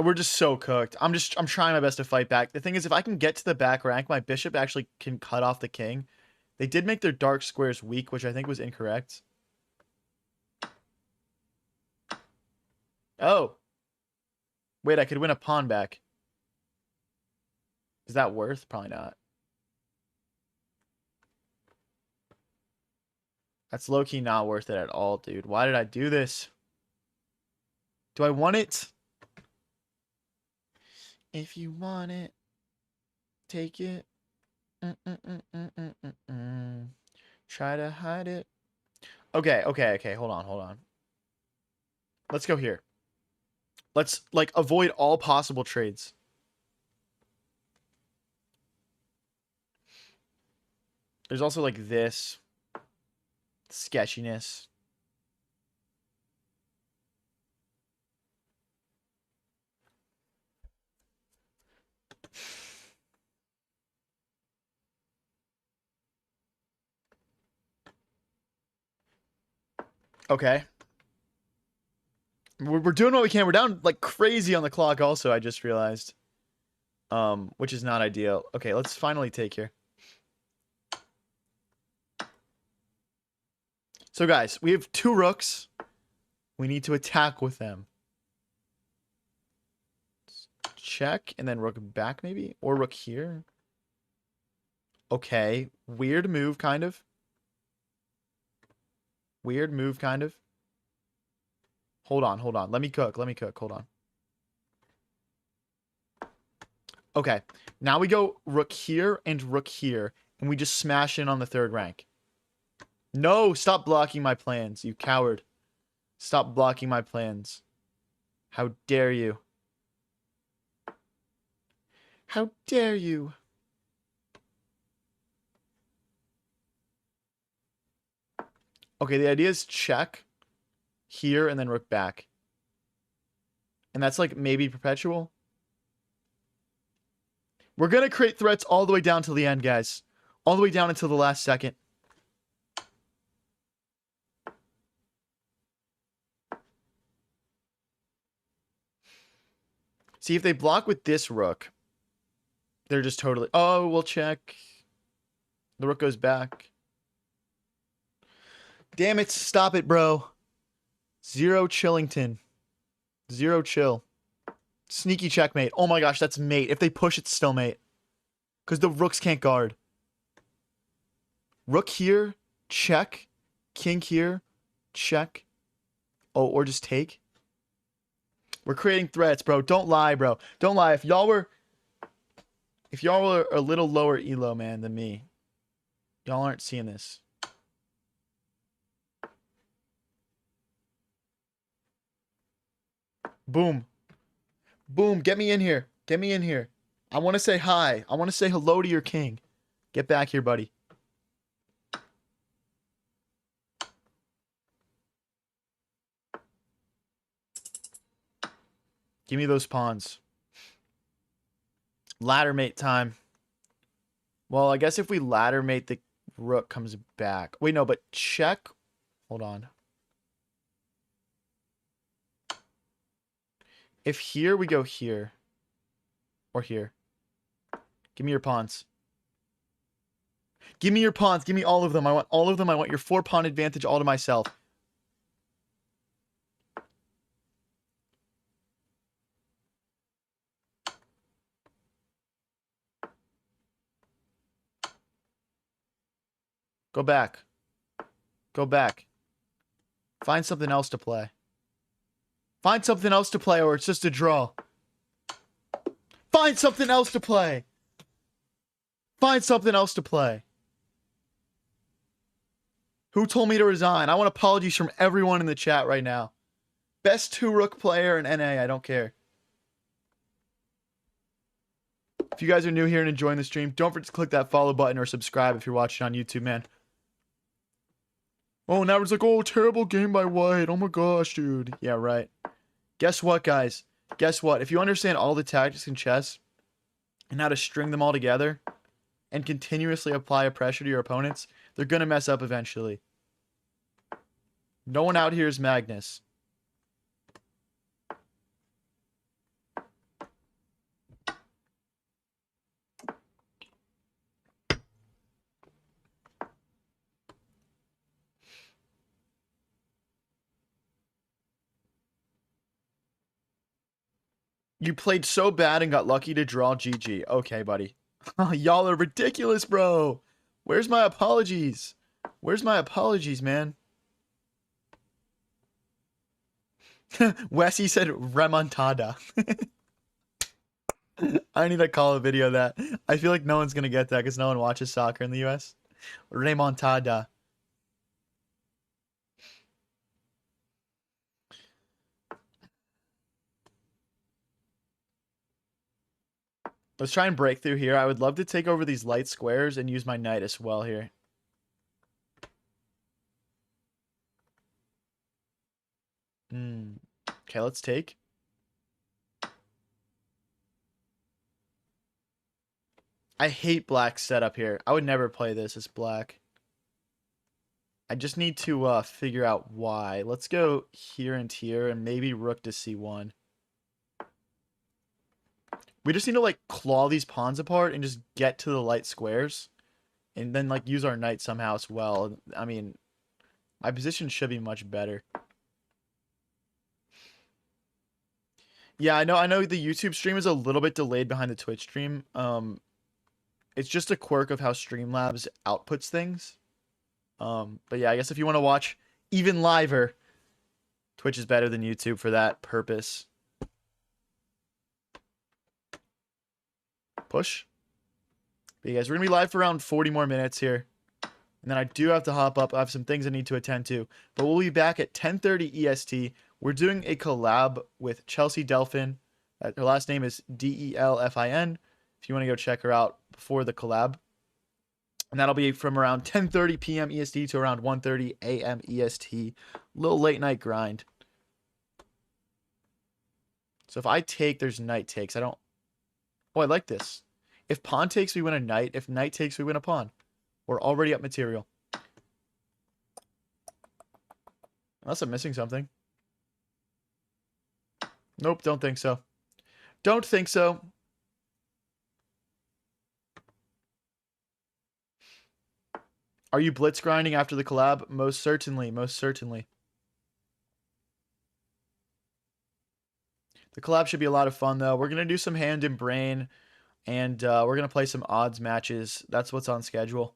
S1: We're just so cooked. I'm trying my best to fight back. The thing is, if I can get to the back rank, my bishop actually can cut off the king. They did make their dark squares weak, which I think was incorrect. Oh. Wait, I could win a pawn back. Is that worth? Probably not. That's low-key not worth it at all, dude. Why did I do this? Do I want it? If you want it, take it. Try to hide it. Okay. Hold on. Let's go here. Let's, like, avoid all possible trades. There's also, like, this. Sketchiness. Okay. We're doing what we can. We're down like crazy on the clock also, I just realized. Which is not ideal. Okay, let's finally take here. So guys, we have 2 rooks. We need to attack with them. Check, and then rook back maybe? Or rook here? Okay. Weird move, kind of. Weird move, kind of. Hold on. Let me cook. Hold on. Okay. Now we go rook here and rook here. And we just smash in on the 3rd rank. No! Stop blocking my plans, you coward. Stop blocking my plans. How dare you? How dare you? Okay, the idea is check here and then rook back. And that's like maybe perpetual. We're going to create threats all the way down to the end, guys. All the way down until the last second. See, if they block with this rook, they're just totally... Oh, we'll check. The rook goes back. Damn it, stop it, bro. 0 Chillington. 0 chill. Sneaky checkmate. Oh my gosh, that's mate. If they push, it's still mate. Because the rooks can't guard. Rook here, check. King here, check. Oh, or just take. We're creating threats, bro. Don't lie, bro. Don't lie. If If y'all are a little lower elo, man, than me, y'all aren't seeing this. Boom. Boom. Get me in here. Get me in here. I want to say hi. I want to say hello to your king. Get back here, buddy. Give me those pawns. Ladder mate time. Well, I guess if we ladder mate, the rook comes back. Wait, no, but check. Hold on. If here, we go here. Or here. Give me your pawns. Give me your pawns. Give me all of them. I want all of them. I want your 4-pawn advantage all to myself. Go back. Go back. Find something else to play. Find something else to play, or it's just a draw. Find something else to play. Find something else to play. Who told me to resign? I want apologies from everyone in the chat right now. Best 2-rook player in NA. I don't care. If you guys are new here and enjoying the stream, don't forget to click that follow button or subscribe if you're watching on YouTube, man. Oh, now it's like, oh, terrible game by White. Oh my gosh, dude. Yeah, right. Guess what, guys? Guess what? If you understand all the tactics in chess and how to string them all together and continuously apply a pressure to your opponents, they're going to mess up eventually. No one out here is Magnus. You played so bad and got lucky to draw GG. Okay, buddy. Y'all are ridiculous, bro. Where's my apologies? Where's my apologies, man? Wessie said remontada. I need to call a video of that. I feel like no one's going to get that because no one watches soccer in the US. Remontada. Let's try and break through here. I would love to take over these light squares and use my knight as well here. Okay, let's take. I hate black's setup here. I would never play this as black. I just need to figure out why. Let's go here and here and maybe rook to c1. We just need to like claw these pawns apart and just get to the light squares. And then like use our knight somehow as well. I mean, my position should be much better. Yeah, I know the YouTube stream is a little bit delayed behind the Twitch stream. It's just a quirk of how Streamlabs outputs things. But yeah, I guess if you want to watch even liver, Twitch is better than YouTube for that purpose. Push. But you guys, we're going to be live for around 40 more minutes here. And then I do have to hop up. I have some things I need to attend to. But we'll be back at 10:30 EST. We're doing a collab with Chelsea Delphin. Her last name is Delfin. If you want to go check her out before the collab. And that'll be from around 10:30 p.m. EST to around 1:30 a.m. EST. Little late night grind. So if I take, there's knight takes. I don't... Oh, I like this. If pawn takes, we win a knight. If knight takes, we win a pawn. We're already up material. Unless I'm missing something. Nope, don't think so. Don't think so. Are you blitz grinding after the collab? Most certainly, most certainly. The collab should be a lot of fun, though. We're going to do some hand and brain, and we're going to play some odds matches. That's what's on schedule.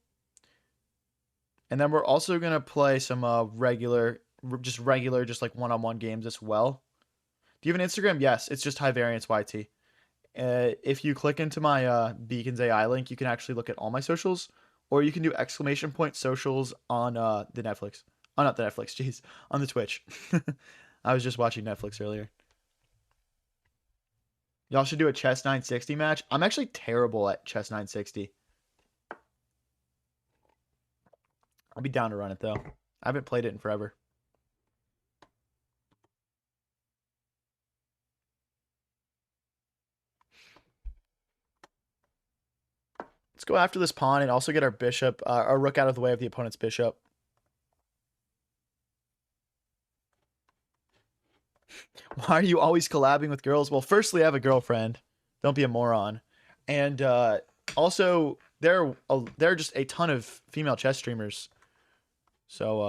S1: And then we're also going to play some regular, just like one-on-one games as well. Do you have an Instagram? Yes, it's just High Variance YT. If you click into my Beacons AI link, you can actually look at all my socials, or you can do exclamation point socials on the Netflix. Oh, not the Netflix, jeez, on the Twitch. I was just watching Netflix earlier. Y'all should do a chess 960 match. I'm actually terrible at chess 960. I'll be down to run it though. I haven't played it in forever. Let's go after this pawn and also get our bishop, our rook out of the way of the opponent's bishop. Why are you always collabing with girls? Well, firstly, I have a girlfriend. Don't be a moron. And also, there are just a ton of female chess streamers. So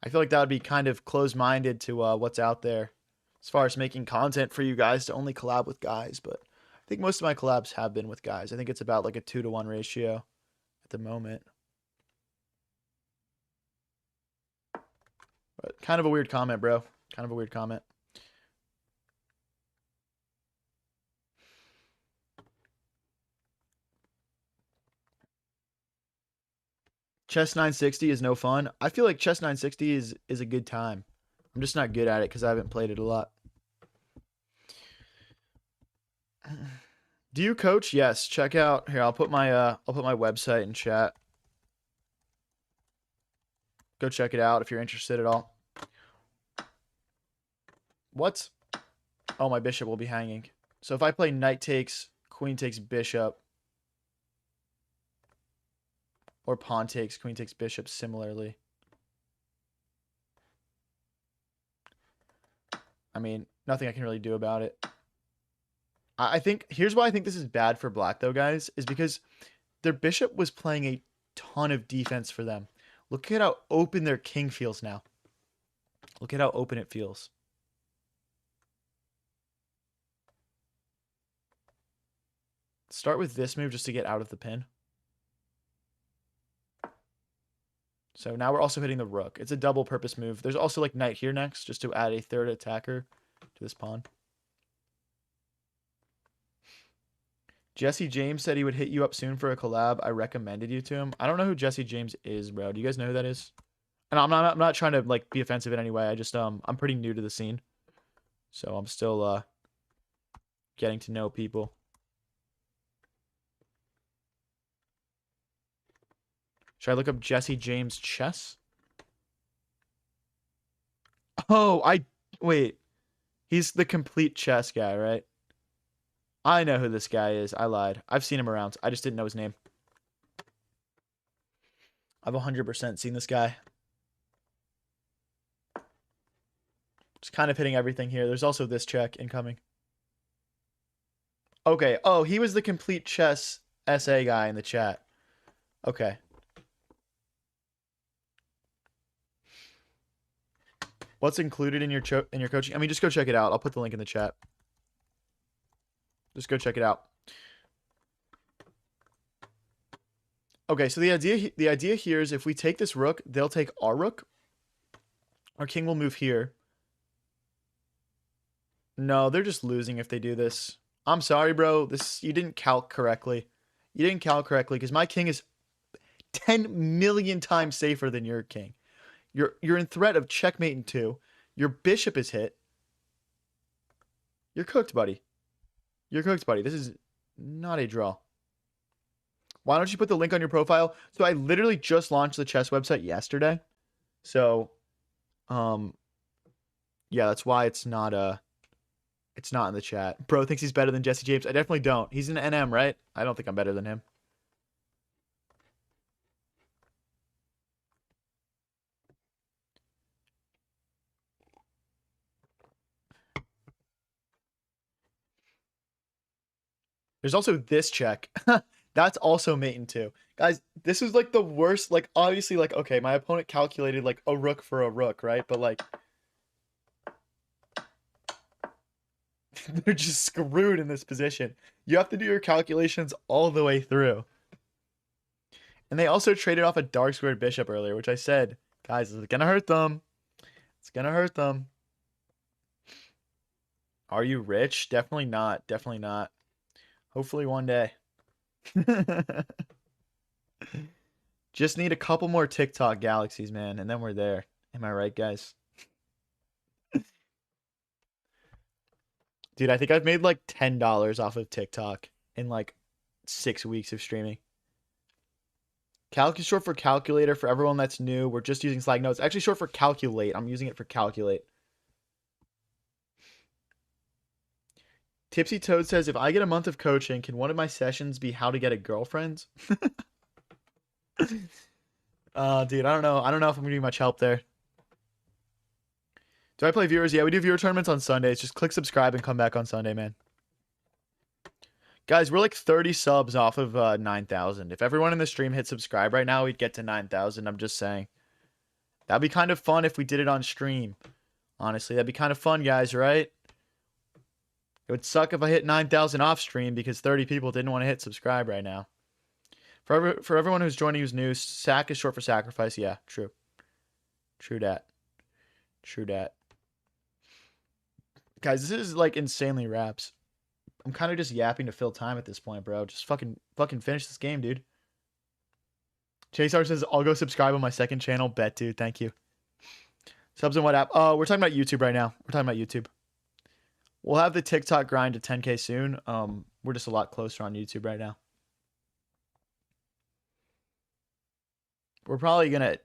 S1: I feel like that would be kind of closed-minded to what's out there as far as making content for you guys to only collab with guys. But I think most of my collabs have been with guys. I think it's about like a 2-to-1 ratio at the moment. But kind of a weird comment, bro. Kind of a weird comment. Chess 960 is no fun. I feel like Chess 960 is a good time. I'm just not good at it because I haven't played it a lot. Do you coach? Yes. Check out here. I'll put my website in chat. Go check it out if you're interested at all. What? Oh, my bishop will be hanging. So if I play knight takes, queen takes bishop, or pawn takes, queen takes bishop similarly. I mean, nothing I can really do about it. I think, here's why I think this is bad for black though, guys, is because their bishop was playing a ton of defense for them. Look at how open their king feels now. Look at how open it feels. Start with this move just to get out of the pin. So now we're also hitting the rook. It's a double purpose move. There's also like knight here next just to add a third attacker to this pawn. Jesse James said he would hit you up soon for a collab. I recommended you to him. I don't know who Jesse James is, bro. Do you guys know who that is? And I'm not trying to like be offensive in any way. I just I'm pretty new to the scene. So I'm still getting to know people. Should I look up Jesse James chess? Oh, wait. He's the complete chess guy, right? I know who this guy is. I lied. I've seen him around. I just didn't know his name. I've 100% seen this guy. Just kind of hitting everything here. There's also this check incoming. Okay. Oh, he was the complete chess SA guy in the chat. Okay. What's included in your coaching? I mean, just go check it out. I'll put the link in the chat. Just go check it out. Okay, so the idea here is if we take this rook, they'll take our rook. Our king will move here. No, they're just losing if they do this. I'm sorry, bro. You didn't calc correctly. You didn't calc correctly because my king is 10 million times safer than your king. You're in threat of checkmate in 2. Your bishop is hit. You're cooked, buddy. You're cooked, buddy. This is not a draw. Why don't you put the link on your profile? So I literally just launched the chess website yesterday. So, yeah, that's why it's not in the chat. Bro thinks he's better than Jesse James. I definitely don't. He's an NM, right? I don't think I'm better than him. There's also this check. That's also mate in 2. Guys, this is like the worst. Like, obviously, like, okay, my opponent calculated like a rook for a rook, right? But like, they're just screwed in this position. You have to do your calculations all the way through. And they also traded off a dark squared bishop earlier, which I said, guys, it's gonna hurt them. It's gonna hurt them. Are you rich? Definitely not. Definitely not. Hopefully one day. Just need a couple more TikTok galaxies, man, and then we're there. Am I right, guys? Dude, I think I've made like $10 off of TikTok in like 6 weeks of streaming. Calc is short for calculator for everyone that's new. We're just using Slack. No, it's actually short for calculate. I'm using it for calculate. Tipsy Toad says, if I get a month of coaching, can one of my sessions be how to get a girlfriend? Dude, I don't know. I don't know if I'm gonna be much help there. Do I play viewers? Yeah, we do viewer tournaments on Sundays. Just click subscribe and come back on Sunday, man. Guys, we're like 30 subs off of 9,000. If everyone in the stream hit subscribe right now, we'd get to 9,000. I'm just saying. That'd be kind of fun if we did it on stream. Honestly, that'd be kind of fun, guys, right? It would suck if I hit 9,000 off stream because 30 people didn't want to hit subscribe right now. For everyone who's joining who's new, SAC is short for sacrifice. Yeah, true. True dat. True dat. Guys, this is like insanely raps. I'm kind of just yapping to fill time at this point, bro. Just fucking finish this game, dude. Chase R says, I'll go subscribe on my second channel. Bet, dude. Thank you. Subs in what app? We're talking about YouTube right now. We're talking about YouTube. We'll have the TikTok grind to 10K soon. We're just a lot closer on YouTube right now. We're probably gonna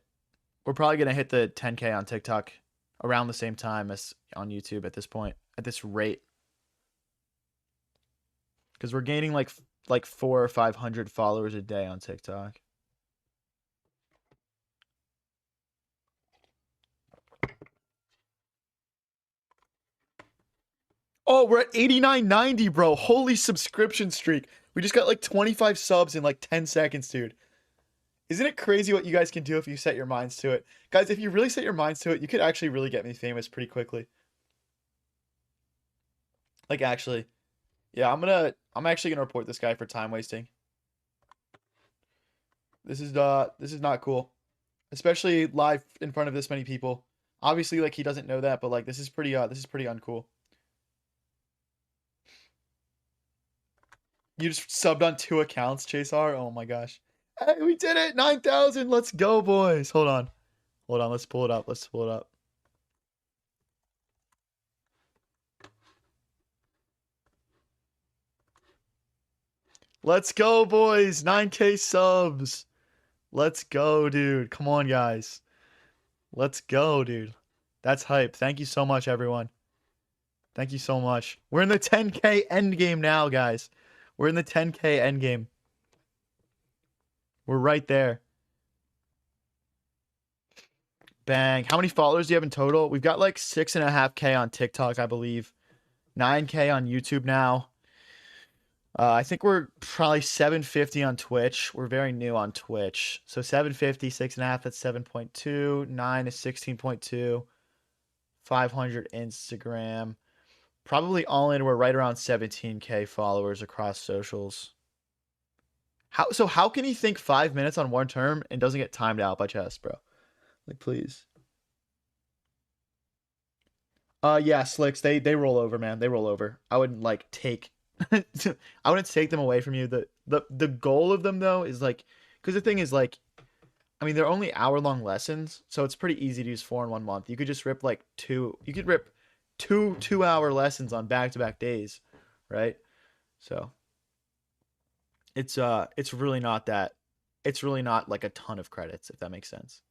S1: hit the 10K on TikTok around the same time as on YouTube at this point, at this rate. Because we're gaining like 400 or 500 followers a day on TikTok. Oh, we're at 89.90, bro. Holy subscription streak. We just got like 25 subs in like 10 seconds, dude. Isn't it crazy what you guys can do if you set your minds to it? Guys, if you really set your minds to it, you could actually really get me famous pretty quickly. Like, actually. Yeah, I'm actually gonna report this guy for time wasting. This is not cool. Especially live in front of this many people. Obviously, like, he doesn't know that, but like this is pretty uncool. You just subbed on 2 accounts, Chase R. Oh my gosh. Hey, we did it! 9,000! Let's go, boys! Hold on. Let's pull it up. Let's go, boys! 9K subs! Let's go, dude. Come on, guys. Let's go, dude. That's hype. Thank you so much, everyone. Thank you so much. We're in the 10K endgame now, guys. We're in the 10K endgame. We're right there. Bang. How many followers do you have in total? We've got like 6.5K on TikTok, I believe. 9K on YouTube now. I think we're probably 750 on Twitch. We're very new on Twitch. So 750, 6.5, that's 7.2. 9 is 16.2. 500 Instagram. Probably all in, we're right around 17K followers across socials. How can he think 5 minutes on one term and doesn't get timed out by chess, bro? Like, please. Yeah, Slicks, they roll over, man. They roll over. I wouldn't like take I wouldn't take them away from you. The goal of them though is like, because the thing is like, I mean, they're only hour-long lessons, so it's pretty easy to use 4 in 1 month. You could just rip like two. You could rip two 2-hour lessons on back-to-back days, right? So it's really not that. It's really not like a ton of credits, if that makes sense.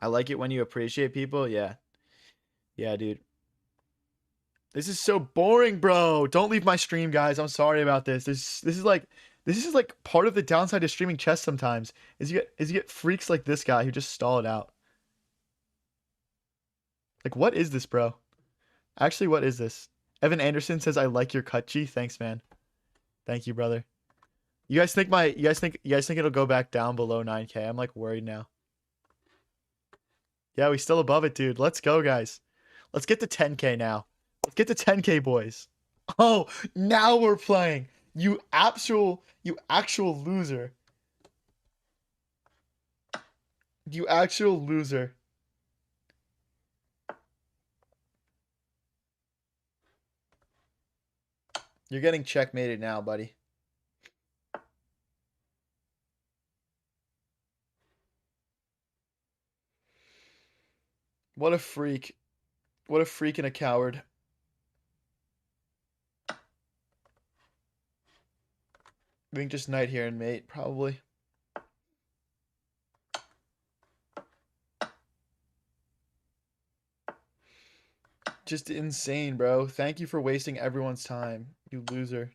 S1: I like it when you appreciate people. Yeah. Yeah, dude. This is so boring, bro. Don't leave my stream, guys. I'm sorry about this. This is like part of the downside of streaming chess sometimes. Is you get freaks like this guy who just stall it out. Like, what is this, bro? Actually, what is this? Evan Anderson says, I like your cut, G. Thanks, man. Thank you, brother. You guys think it'll go back down below 9K? I'm like worried now. Yeah, we still above it, dude. Let's go, guys. Let's get to 10K now. Let's get to 10K, boys. Oh, now we're playing. You actual loser. You actual loser. You're getting checkmated now, buddy. What a freak. What a freak and a coward. I think just knight here and mate, probably. Just insane, bro. Thank you for wasting everyone's time, you loser.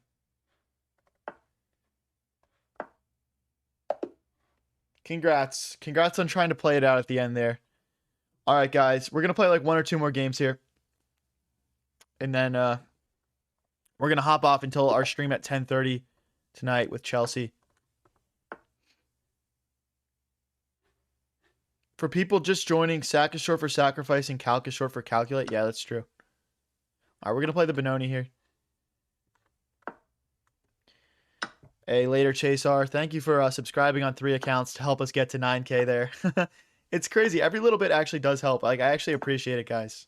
S1: Congrats. Congrats on trying to play it out at the end there. All right, guys. We're going to play like 1 or 2 more games here. And then we're going to hop off until our stream at 10:30 tonight with Chelsea. For people just joining, sac is short for sacrifice and calc is short for calculate. Yeah, that's true. All right, we're going to play the Benoni here. Hey, later, Chasar. Thank you for subscribing on 3 accounts to help us get to 9K there. It's crazy. Every little bit actually does help. Like, I actually appreciate it, guys.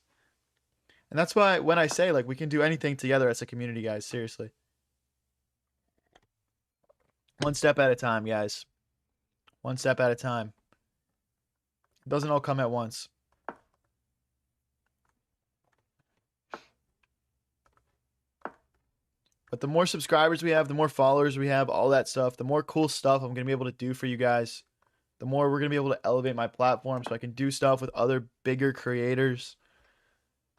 S1: And that's why when I say, like, we can do anything together as a community, guys. Seriously. One step at a time, guys. One step at a time. It doesn't all come at once. But the more subscribers we have, the more followers we have, all that stuff, the more cool stuff I'm going to be able to do for you guys. The more we're going to be able to elevate my platform so I can do stuff with other bigger creators.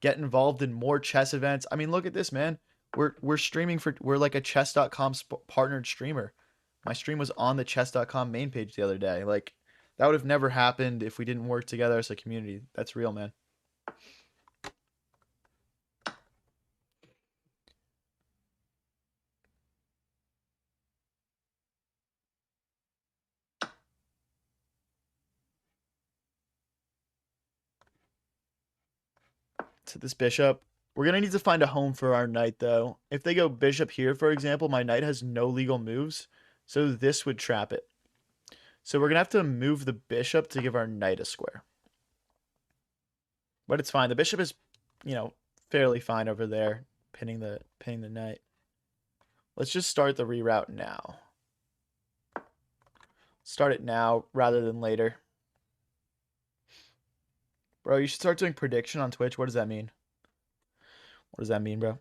S1: Get involved in more chess events. I mean, look at this, man. We're streaming we're like a chess.com partnered streamer. My stream was on the chess.com main page the other day. Like, that would have never happened if we didn't work together as a community. That's real, man. To this bishop. We're going to need to find a home for our knight, though. If they go bishop here, for example, my knight has no legal moves, so this would trap it. So we're going to have to move the bishop to give our knight a square. But it's fine. The bishop is, you know, fairly fine over there, pinning the knight. Let's just start the reroute now. Start it now rather than later. Bro, you should start doing prediction on Twitch. What does that mean? What does that mean, bro?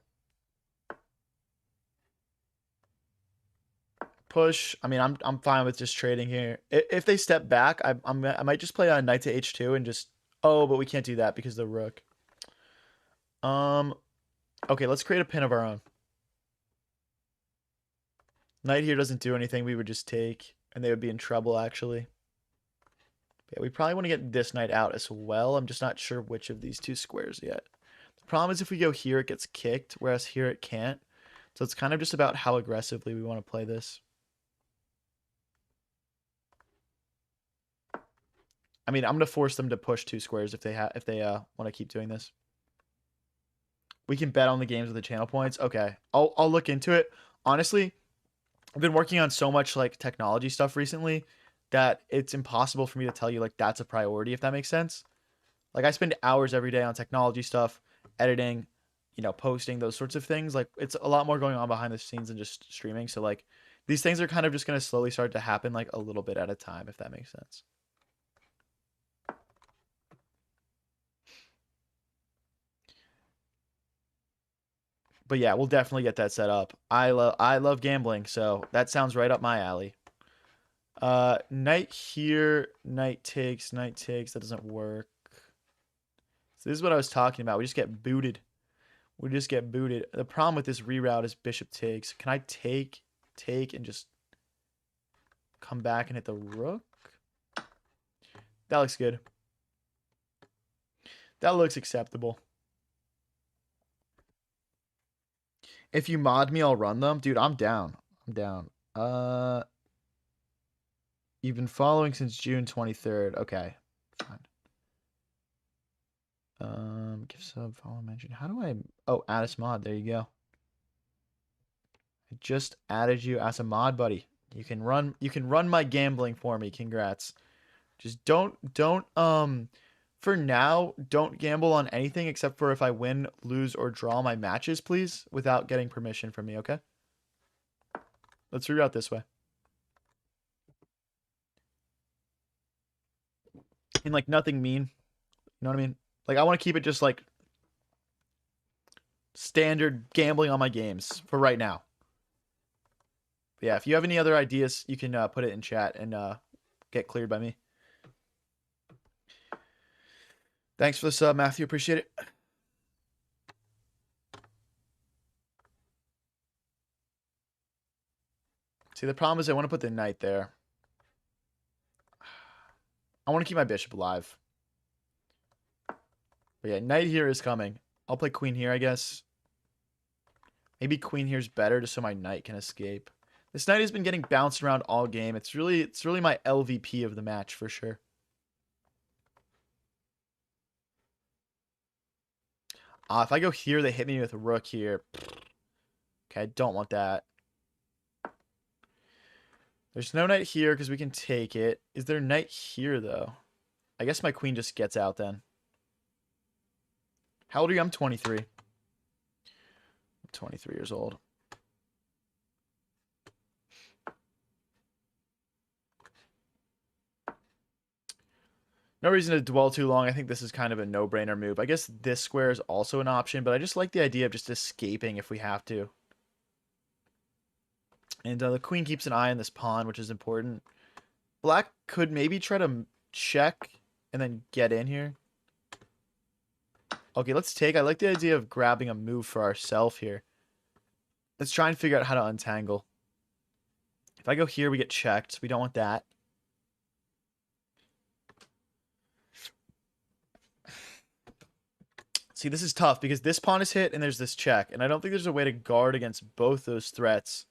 S1: Push. I mean, I'm fine with just trading here. If they step back, I might just play on knight to h2 and just. Oh, but we can't do that because of the rook. Okay, let's create a pin of our own. Knight here doesn't do anything. We would just take, and they would be in trouble actually. Yeah, we probably want to get this knight out as well. I'm just not sure which of these 2 squares yet. The problem is if we go here, it gets kicked, whereas here it can't. So it's kind of just about how aggressively we want to play this. I mean, I'm going to force them to push 2 squares if they want to keep doing this. We can bet on the games with the channel points. Okay, I'll look into it. Honestly, I've been working on so much like technology stuff recently that it's impossible for me to tell you like that's a priority, if that makes sense. Like, I spend hours every day on technology stuff, editing, you know, posting, those sorts of things. Like, it's a lot more going on behind the scenes than just streaming. So like these things are kind of just going to slowly start to happen like a little bit at a time, if that makes sense. But yeah, we'll definitely get that set up. I love gambling, so that sounds right up my alley. Knight here, knight takes, that doesn't work. So this is what I was talking about. We just get booted. We just get booted. The problem with this reroute is bishop takes. Can I take, and just come back and hit the rook? That looks good. That looks acceptable. If you mod me, I'll run them. Dude, I'm down. I'm down. You've been following since June 23rd. Okay, fine. Give sub, follow, mention. How do I... Oh, add as mod. There you go. I just added you as a mod, buddy. You can run my gambling for me. Congrats. Just don't for now, don't gamble on anything except for if I win, lose, or draw my matches, please, without getting permission from me, okay? Let's reroute this way. And like nothing mean. You know what I mean? Like I want to keep it just like standard gambling on my games for right now. But yeah, if you have any other ideas, you can put it in chat and get cleared by me. Thanks for the sub, Matthew. Appreciate it. See, the problem is I want to put the knight there. I want to keep my bishop alive. But yeah, knight here is coming. I'll play queen here, I guess. Maybe queen here is better just so my knight can escape. This knight has been getting bounced around all game. It's really my LVP of the match for sure. If I go here, they hit me with a rook here. Okay, I don't want that. There's no knight here because we can take it. Is there knight here, though? I guess my queen just gets out then. How old are you? I'm 23. I'm 23 years old. No reason to dwell too long. I think this is kind of a no-brainer move. I guess this square is also an option, but I just like the idea of just escaping if we have to. And the queen keeps an eye on this pawn, which is important. Black could maybe try to check and then get in here. Okay, let's take. I like the idea of grabbing a move for ourselves here. Let's try and figure out how to untangle. If I go here, we get checked. We don't want that. See, this is tough because this pawn is hit and there's this check. And I don't think there's a way to guard against both those threats.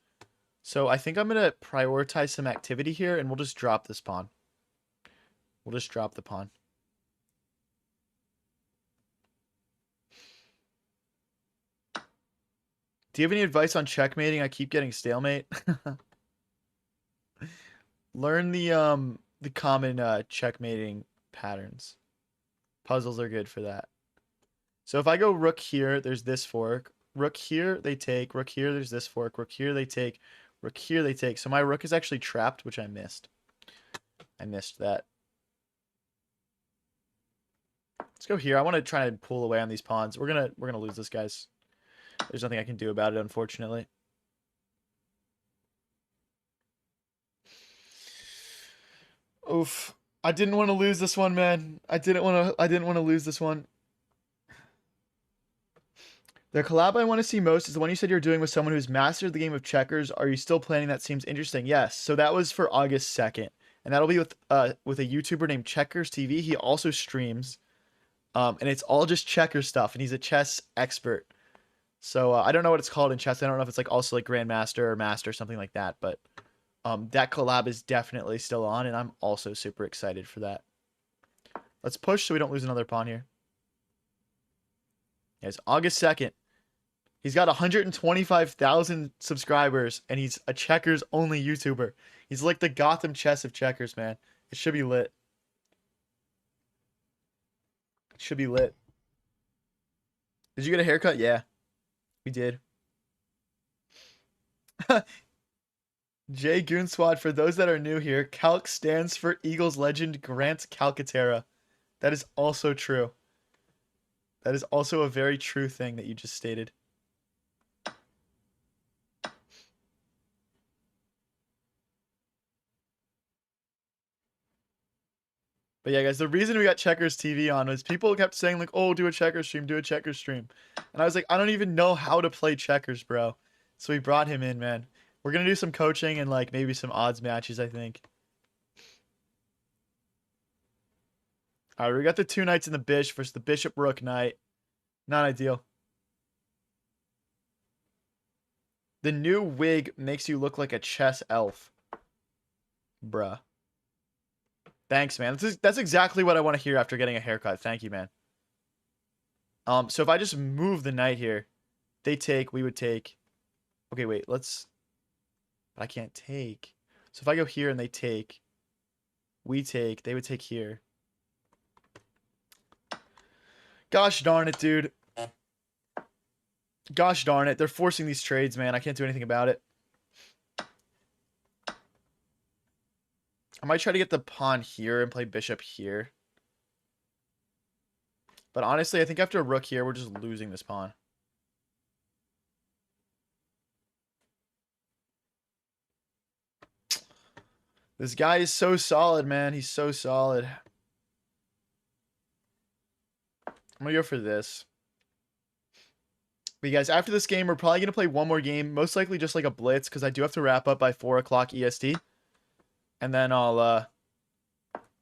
S1: So I think I'm going to prioritize some activity here and we'll just drop this pawn. We'll just drop the pawn. Do you have any advice on checkmating? I keep getting stalemate. Learn the common checkmating patterns. Puzzles are good for that. So if I go rook here, there's this fork. Rook here, they take. Rook here, there's this fork. Rook here, they take. Rook here, they take. So my rook is actually trapped, which I missed. I missed that. Let's go here. I want to try and pull away on these pawns. We're gonna lose this, guys. There's nothing I can do about it, unfortunately. Oof. I didn't want to lose this one, man. I didn't want to lose this one. The collab I want to see most is the one you said you're doing with someone who's mastered the game of checkers. Are you still planning? That seems interesting. Yes. So that was for August 2nd. And that'll be with a YouTuber named Checkers TV. He also streams. And it's all just checker stuff. And he's a chess expert. So I don't know what it's called in chess. I don't know if it's like also like Grandmaster or Master or something like that. But that collab is definitely still on. And I'm also super excited for that. Let's push so we don't lose another pawn here. Yes, August 2nd. He's got 125,000 subscribers, and he's a checkers-only YouTuber. He's like the Gotham chess of checkers, man. It should be lit. It should be lit. Did you get a haircut? Yeah, we did. Jay Goonswad, for those that are new here, Calc stands for Eagles legend Grant Calcaterra. That is also true. That is also a very true thing that you just stated. But yeah, guys, the reason we got Checkers TV on was people kept saying like, oh, do a checkers stream, do a checkers stream. And I was like, I don't even know how to play checkers, bro. So we brought him in, man. We're going to do some coaching and like maybe some odds matches, I think. All right, we got the two knights in the bishop versus the bishop rook knight. Not ideal. The new wig makes you look like a chess elf. Bruh. Thanks, man. That's exactly what I want to hear after getting a haircut. Thank you, man. So if I just move the knight here, they take, we would take. Okay, wait, let's... But I can't take. So if I go here and they take, We take. They would take here. Gosh darn it, dude. Gosh darn it. They're forcing these trades, man. I can't do anything about it. I might try to get the pawn here and play bishop here. But honestly, I think after a rook here, we're just losing this pawn. This guy is so solid, man. He's so solid. I'm going to go for this. But you guys, after this game, we're probably going to play one more game. Most likely just like a blitz, because I do have to wrap up by 4 o'clock EST. And then I'll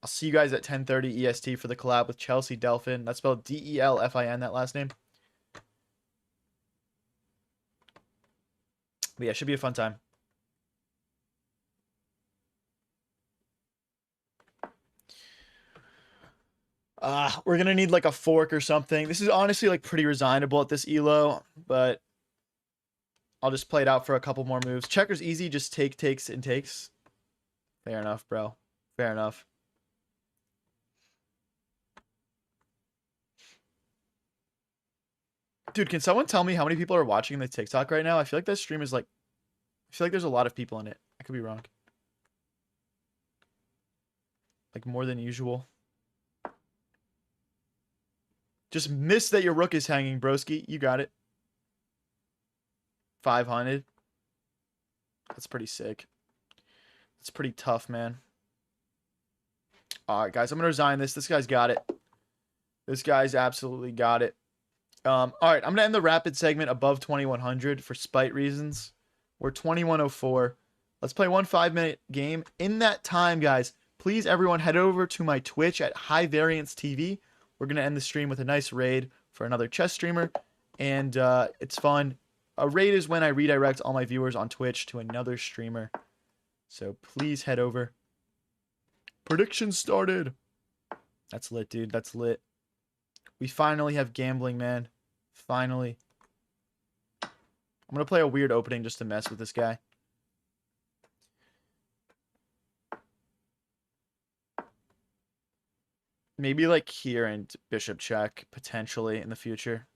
S1: see you guys at 10:30 EST for the collab with Chelsea Delfin. That's spelled Delfin, that last name. But yeah, it should be a fun time. We're going to need like a fork or something. This is honestly like pretty resignable at this elo, but I'll just play it out for a couple more moves. Checker's easy, just takes, and takes. Fair enough, bro. Fair enough. Dude, can someone tell me how many people are watching the TikTok right now? I feel like that stream is like... I feel like there's a lot of people in it. I could be wrong. Like more than usual. Just miss that your rook is hanging, broski. You got it. 500. That's pretty sick. That's pretty tough, man. All right, guys. I'm going to resign this. This guy's got it. This guy's absolutely got it. All right. I'm going to end the rapid segment above 2100 for spite reasons. We're 2104. Let's play one 5-minute game. In that time, guys, please, everyone, head over to my Twitch at High Variance TV. We're going to end the stream with a nice raid for another chess streamer. And it's fun. A raid is when I redirect all my viewers on Twitch to another streamer. So please head over. Predictions started. That's lit, dude. That's lit. We finally have gambling, man. Finally. I'm going to play a weird opening just to mess with this guy. Maybe like here and bishop check, potentially, in the future.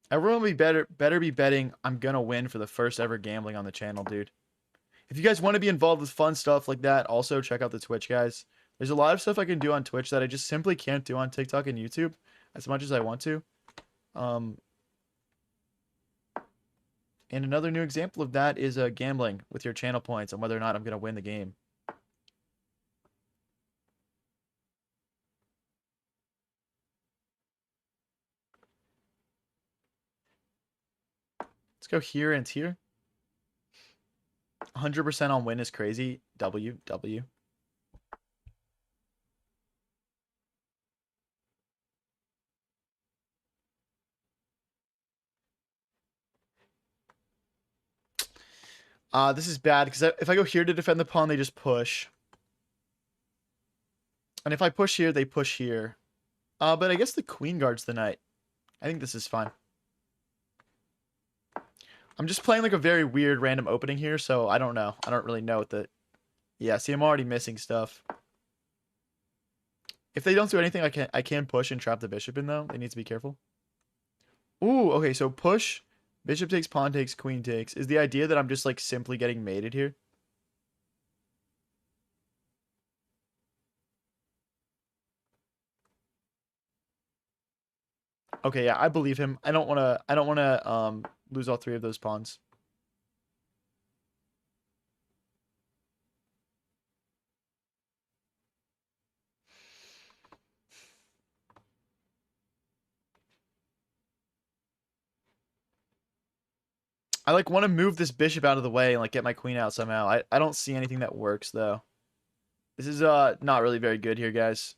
S1: Everyone will be better be betting I'm going to win for the first ever gambling on the channel, dude. If you guys want to be involved with fun stuff like that, also check out the Twitch, guys. There's a lot of stuff I can do on Twitch that I just simply can't do on TikTok and YouTube as much as I want to. And another new example of that is gambling with your channel points on whether or not I'm going to win the game. Let's go here and here. 100% on win is crazy. W. This is bad because if I go here to defend the pawn, they just push. And if I push here, they push here. But I guess the queen guards the knight. I think this is fine. I'm just playing like a very weird random opening here, so I don't know. I don't really know what the... Yeah, see, I'm already missing stuff. If they don't do anything, I can push and trap the bishop in, though. They need to be careful. Ooh, okay, so push, bishop takes, pawn takes, queen takes. Is the idea that I'm just, like, simply getting mated here? Okay, yeah, I believe him. I don't want to lose all three of those pawns. I like want to move this bishop out of the way and like get my queen out somehow. I don't see anything that works though. This is not really very good here, guys.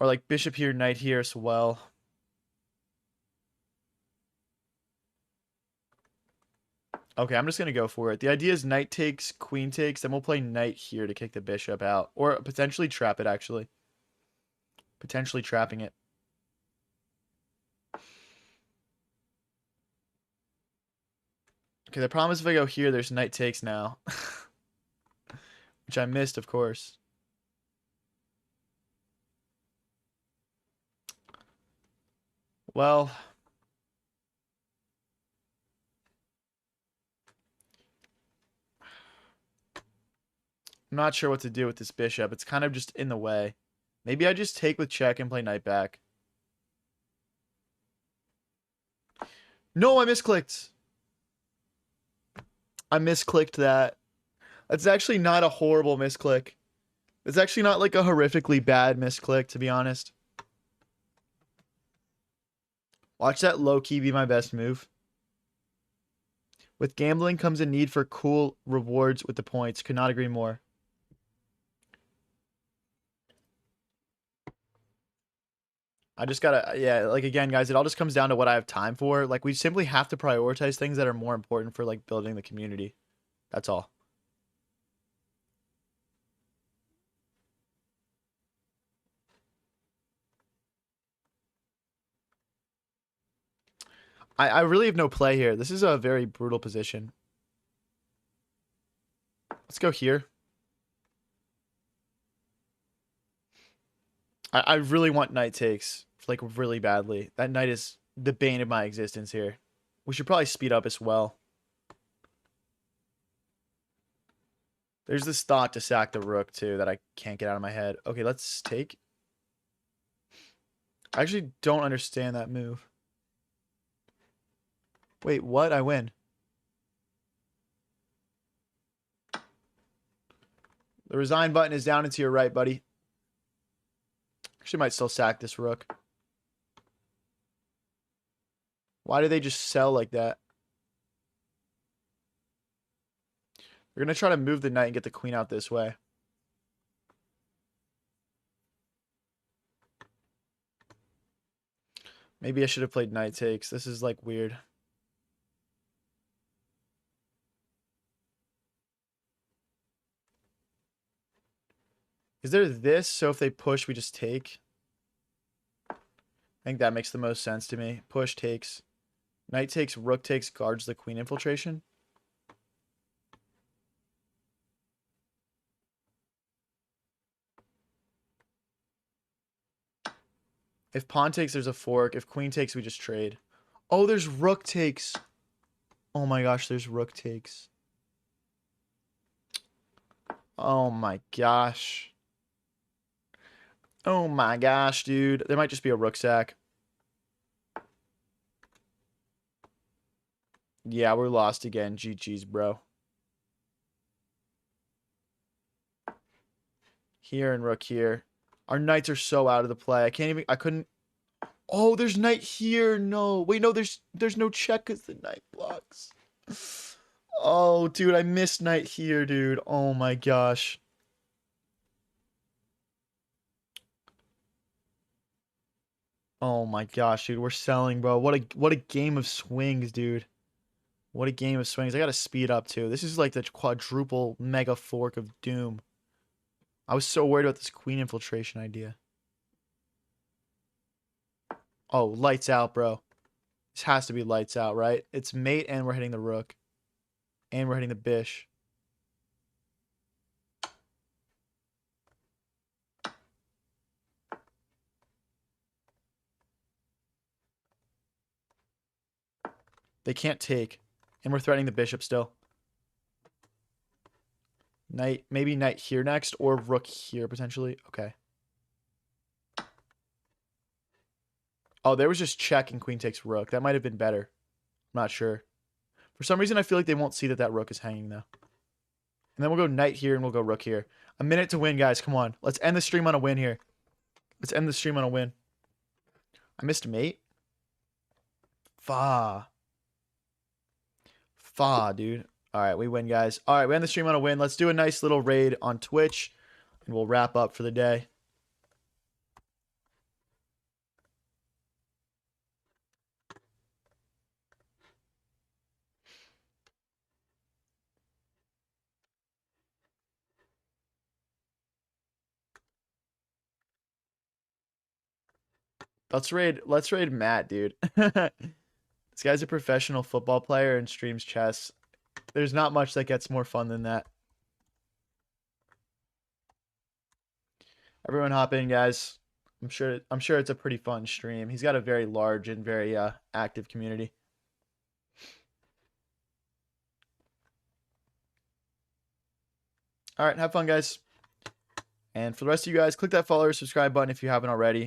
S1: Or like bishop here, knight here as well. Okay, I'm just going to go for it. The idea is knight takes, queen takes, then we'll play knight here to kick the bishop out. Or potentially trap it, actually. Potentially trapping it. Okay, the problem is if I go here, there's knight takes now. Which I missed, of course. Well, I'm not sure what to do with this bishop. It's kind of just in the way. Maybe I just take with check and play knight back. No, I misclicked. I misclicked that. That's actually not a horrible misclick. It's actually not like a horrifically bad misclick, to be honest. Watch that low-key be my best move. With gambling comes a need for cool rewards with the points. Could not agree more. I just gotta, yeah, like again, guys, it all just comes down to what I have time for. Like, we simply have to prioritize things that are more important for, like, building the community. That's all. I really have no play here. This is a very brutal position. Let's go here. I really want knight takes, like, really badly. That knight is the bane of my existence here. We should probably speed up as well. There's this thought to sack the rook, too, that I can't get out of my head. Okay, let's take. I actually don't understand that move. Wait, what? I win. The resign button is down and to your right, buddy. Actually, might still sack this rook. Why do they just sell like that? We're going to try to move the knight and get the queen out this way. Maybe I should have played knight takes. This is, like, weird. Is there this? So if they push, we just take? I think that makes the most sense to me. Push takes. Knight takes, rook takes, guards the queen infiltration. If pawn takes, there's a fork. If queen takes, we just trade. Oh, there's rook takes. Oh my gosh, there's rook takes. Oh my gosh. Oh my gosh, dude. There might just be a rook sack. Yeah, we're lost again. GG's, bro. Here and rook here. Our knights are so out of the play. I couldn't. Oh, there's knight here. No. Wait, no, there's no check because the knight blocks. Oh, dude, I missed knight here, dude. Oh my gosh. Oh my gosh, dude. We're selling, bro. What a game of swings, dude. What a game of swings. I gotta speed up too. This is like the quadruple mega fork of doom. I was so worried about this queen infiltration idea. Oh, lights out, bro. This has to be lights out, right? It's mate and we're hitting the rook. And we're hitting the bish. They can't take. And we're threatening the bishop still. Knight, maybe knight here next or rook here potentially. Okay. Oh, there was just check and queen takes rook. That might have been better. I'm not sure. For some reason, I feel like they won't see that that rook is hanging though. And then we'll go knight here and we'll go rook here. A minute to win, guys. Come on. Let's end the stream on a win here. Let's end the stream on a win. I missed mate. Fa. Fa, dude. All right, we win, guys. All right, we end the stream on a win. Let's do a nice little raid on Twitch, and we'll wrap up for the day. Let's raid Matt, dude. This guy's a professional football player and streams chess. There's not much that gets more fun than that. Everyone hop in, guys. I'm sure it's a pretty fun stream. He's got a very large and very active community. All right, have fun, guys. And for the rest of you guys, click that follow or subscribe button if you haven't already.